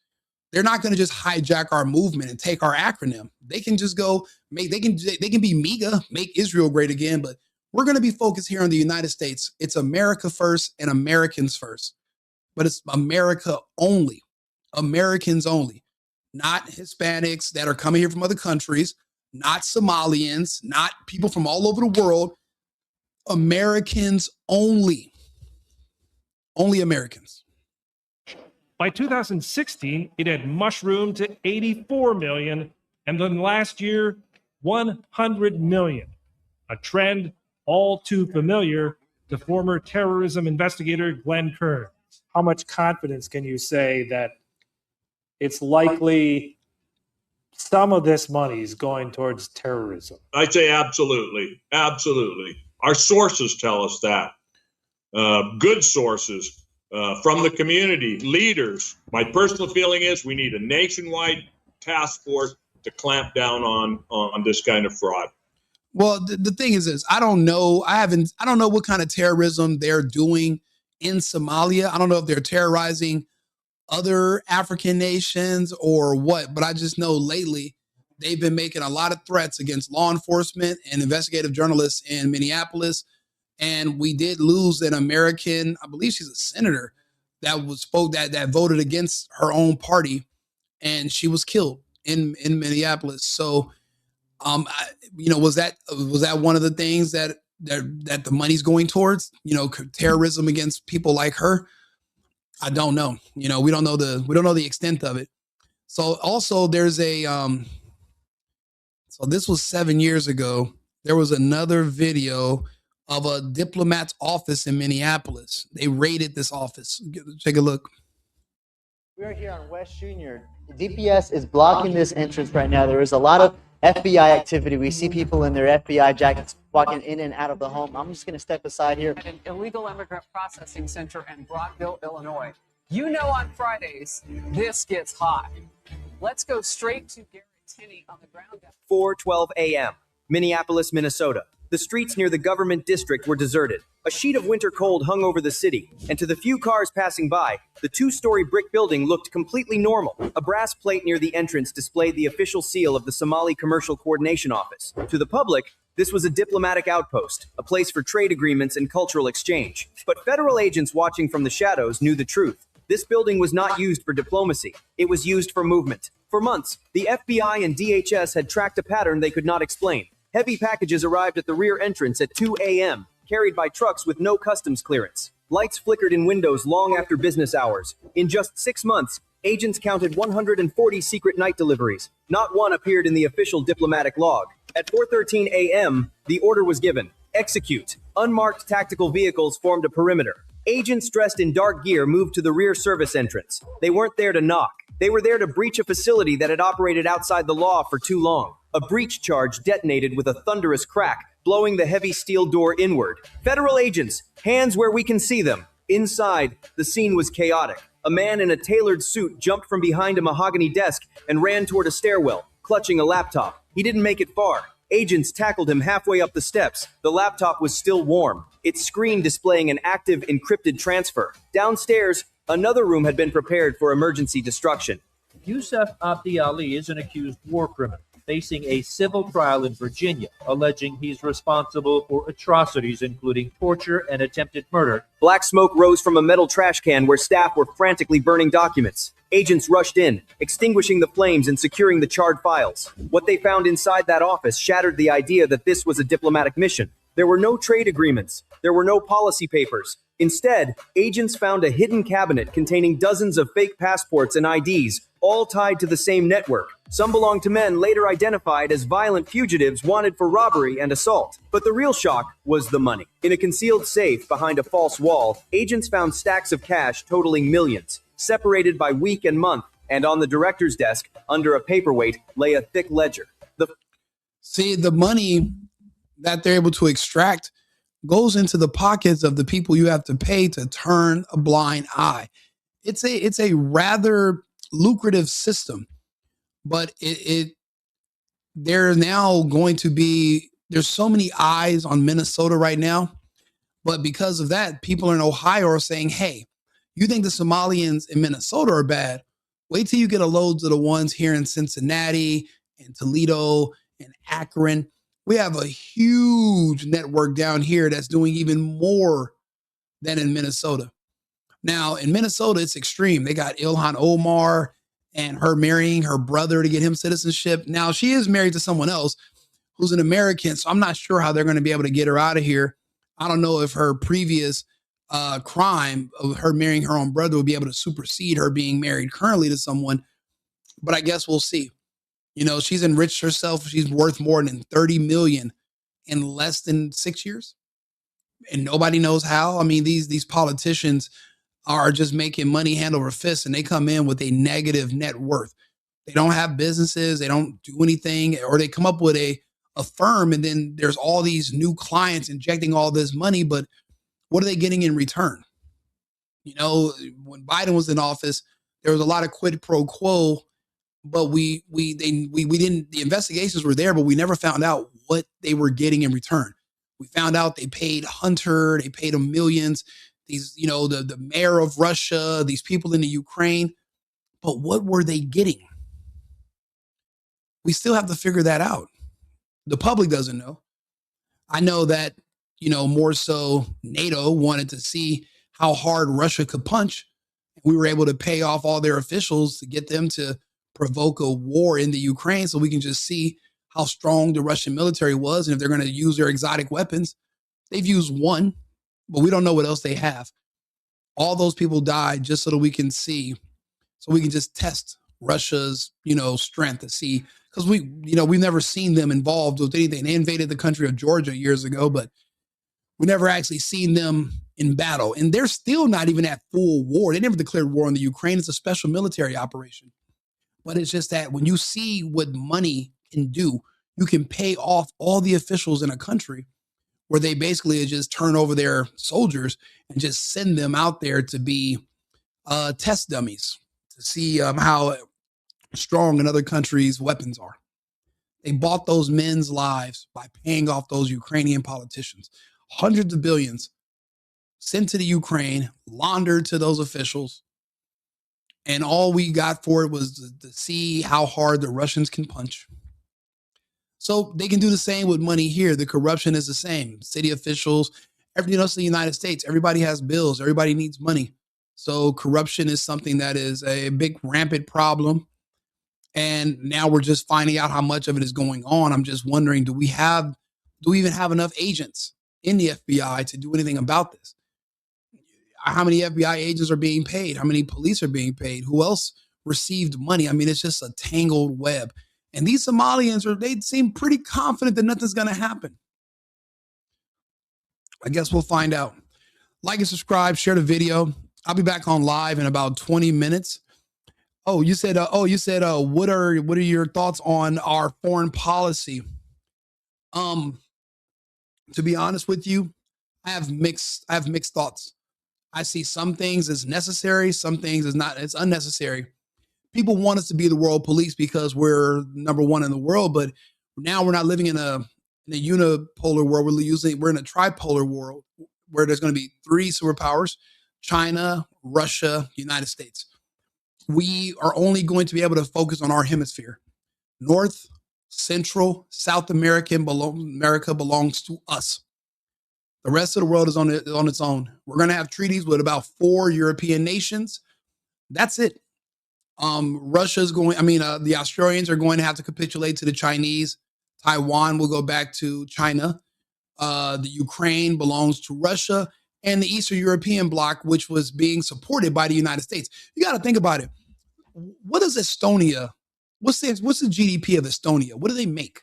They're not going to just hijack our movement and take our acronym. They can just go they can be MEGA, make Israel great again. But we're going to be focused here on the United States. It's America first and Americans first. But it's America only, Americans only. Not Hispanics that are coming here from other countries, not Somalians, not people from all over the world. Americans only. Only Americans. By 2016, it had mushroomed to 84 million, and then last year, 100 million. A trend all too familiar to former terrorism investigator Glenn Kern. How much confidence can you say that it's likely some of this money is going towards terrorism? I'd say absolutely. Absolutely. Our sources tell us that. Good sources from the community, leaders. My personal feeling is we need a nationwide task force to clamp down on this kind of fraud. Well, the thing is this, I don't know. I don't know what kind of terrorism they're doing in Somalia. I don't know if they're terrorizing other African nations or what, but I just know lately they've been making a lot of threats against law enforcement and investigative journalists in Minneapolis. And we did lose an American, I believe she's a senator, that voted against her own party, and she was killed in Minneapolis. So, was that one of the things that the money's going towards? Terrorism against people like her. I don't know. We don't know the extent of it. So also there's so this was 7 years ago. There was another video of a diplomat's office in Minneapolis. They raided this office. Take a look. We are here on West Junior. The DPS is blocking this entrance right now. There is a lot of FBI activity. We see people in their FBI jackets walking in and out of the home. I'm just going to step aside here. At an illegal immigrant processing center in Brockville, Illinois. On Fridays, this gets hot. Let's go straight to Garrett Tinney on the ground. 4:12 a.m., Minneapolis, Minnesota. The streets near the government district were deserted. A sheet of winter cold hung over the city, and to the few cars passing by, the two-story brick building looked completely normal. A brass plate near the entrance displayed the official seal of the Somali Commercial Coordination Office. To the public, this was a diplomatic outpost, a place for trade agreements and cultural exchange. But federal agents watching from the shadows knew the truth. This building was not used for diplomacy. It was used for movement. For months, the FBI and DHS had tracked a pattern they could not explain. Heavy packages arrived at the rear entrance at 2 a.m., carried by trucks with no customs clearance. Lights flickered in windows long after business hours. In just 6 months, agents counted 140 secret night deliveries. Not one appeared in the official diplomatic log. At 4:13 a.m., the order was given. Execute. Unmarked tactical vehicles formed a perimeter. Agents dressed in dark gear moved to the rear service entrance. They weren't there to knock. They were there to breach a facility that had operated outside the law for too long. A breach charge detonated with a thunderous crack, blowing the heavy steel door inward. Federal agents, hands where we can see them. Inside, the scene was chaotic. A man in a tailored suit jumped from behind a mahogany desk and ran toward a stairwell, clutching a laptop. He didn't make it far. Agents tackled him halfway up the steps. The laptop was still warm, its screen displaying an active encrypted transfer. Downstairs, another room had been prepared for emergency destruction. Yusuf Abdi Ali is an accused war criminal facing a civil trial in Virginia, alleging he's responsible for atrocities including torture and attempted murder. Black smoke rose from a metal trash can where staff were frantically burning documents. Agents rushed in, extinguishing the flames and securing the charred files. What they found inside that office shattered the idea that this was a diplomatic mission. There were no trade agreements. There were no policy papers. Instead, agents found a hidden cabinet containing dozens of fake passports and IDs, all tied to the same network. Some belonged to men later identified as violent fugitives wanted for robbery and assault. But the real shock was the money. In a concealed safe behind a false wall, agents found stacks of cash totaling millions, separated by week and month, and on the director's desk, under a paperweight, lay a thick ledger. The money that they're able to extract goes into the pockets of the people you have to pay to turn a blind eye. It's a rather lucrative system, but there's so many eyes on Minnesota right now. But because of that, people in Ohio are saying, hey, you think the Somalians in Minnesota are bad? Wait till you get a load of the ones here in Cincinnati and Toledo and Akron. We have a huge network down here that's doing even more than in Minnesota. Now, in Minnesota, it's extreme. They got Ilhan Omar and her marrying her brother to get him citizenship. Now, she is married to someone else who's an American, so I'm not sure how they're going to be able to get her out of here. I don't know if her previous crime of her marrying her own brother will be able to supersede her being married currently to someone, but I guess we'll see. She's enriched herself. She's worth more than $30 million in less than 6 years. And nobody knows how. I mean, these politicians are just making money hand over fist, and they come in with a negative net worth. They don't have businesses. They don't do anything, or they come up with a a firm, and then there's all these new clients injecting all this money, but what are they getting in return? You know, when Biden was in office, there was a lot of quid pro quo, but we didn't, the investigations were there, but we never found out what they were getting in return. We found out they paid Hunter, they paid him millions, these, you know, the mayor of Russia, these people in the Ukraine, but what were they getting? We still have to figure that out. The public doesn't know. I know that, you know, more so NATO wanted to see how hard Russia could punch. We were able to pay off all their officials to get them to provoke a war in the Ukraine so we can just see how strong the Russian military was and if they're going to use their exotic weapons. They've used one, but we don't know what else they have. All those people died just so that we can see, so we can just test Russia's, you know, strength to see, because we, you know, we've never seen them involved with anything. They invaded the country of Georgia years ago, but we never actually seen them in battle. And they're still not even at full war. They never declared war on the Ukraine. It's a special military operation. But it's just that when you see what money can do, you can pay off all the officials in a country where they basically just turn over their soldiers and just send them out there to be test dummies to see how strong another country's weapons are. They bought those men's lives by paying off those Ukrainian politicians. Hundreds of billions sent to the Ukraine, laundered to those officials. And all we got for it was to see how hard the Russians can punch. So they can do the same with money here. The corruption is the same. City officials, everything else in the United States, everybody has bills. Everybody needs money. So corruption is something that is a big rampant problem. And now we're just finding out how much of it is going on. I'm just wondering, do we even have enough agents in the FBI to do anything about this? How many FBI agents are being paid? How many police are being paid? Who else received money? I mean, it's just a tangled web. And these Somalians, they seem pretty confident that nothing's going to happen. I guess we'll find out. Like and subscribe, share the video. I'll be back on live in about 20 minutes. Oh, you said, what are your thoughts on our foreign policy? To be honest with you, I have mixed thoughts. I see some things as necessary, some things as not, it's unnecessary. People want us to be the world police because we're number one in the world, but now we're not living in a unipolar world. We're in a tripolar world where there's going to be three superpowers: China, Russia, United States. We are only going to be able to focus on our hemisphere. North, Central, South America belongs to us. The rest of the world is on its own. We're going to have treaties with about 4 European nations. That's it. The Australians are going to have to capitulate to the Chinese. Taiwan will go back to China. The Ukraine belongs to Russia, and the Eastern European bloc, which was being supported by the United States. You got to think about it. What is Estonia? What's the GDP of Estonia? What do they make?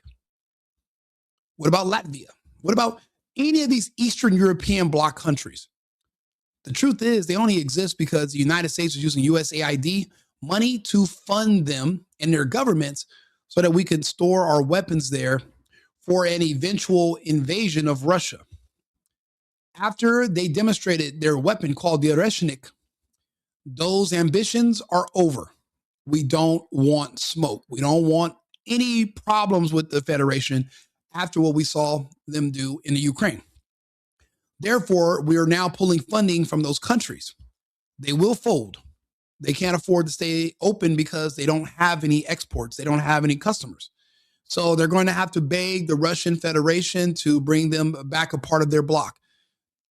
What about Latvia? What about any of these Eastern European bloc countries? The truth is they only exist because the United States is using USAID money to fund them and their governments so that we can store our weapons there for an eventual invasion of Russia. After they demonstrated their weapon called the Oreshnik, those ambitions are over. We don't want smoke. We don't want any problems with the Federation after what we saw them do in the Ukraine. Therefore, we are now pulling funding from those countries. They will fold. They can't afford to stay open because they don't have any exports. They don't have any customers. So they're going to have to beg the Russian Federation to bring them back a part of their bloc.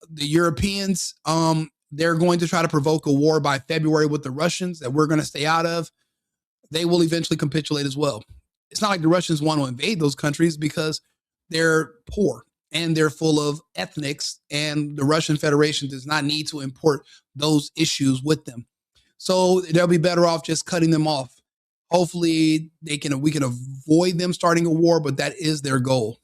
The Europeans, they're going to try to provoke a war by February with the Russians that we're going to stay out of. They will eventually capitulate as well. It's not like the Russians want to invade those countries because they're poor and they're full of ethnics, and the Russian Federation does not need to import those issues with them. So they'll be better off just cutting them off. Hopefully we can avoid them starting a war, but that is their goal.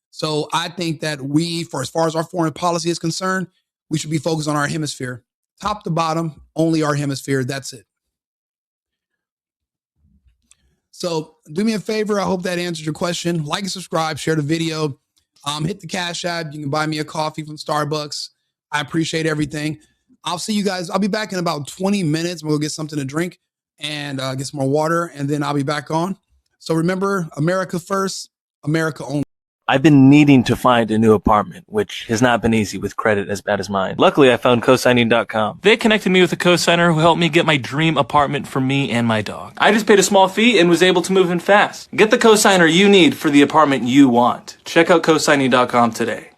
So I think that as far as our foreign policy is concerned, we should be focused on our hemisphere. Top to bottom, only our hemisphere. That's it. So do me a favor. I hope that answered your question. Like and subscribe, share the video, hit the Cash App. You can buy me a coffee from Starbucks. I appreciate everything. I'll see you guys. I'll be back in about 20 minutes. We'll get something to drink and get some more water, and then I'll be back on. So remember, America first, America only. I've been needing to find a new apartment, which has not been easy with credit as bad as mine. Luckily, I found cosigning.com. They connected me with a cosigner who helped me get my dream apartment for me and my dog. I just paid a small fee and was able to move in fast. Get the cosigner you need for the apartment you want. Check out cosigning.com today.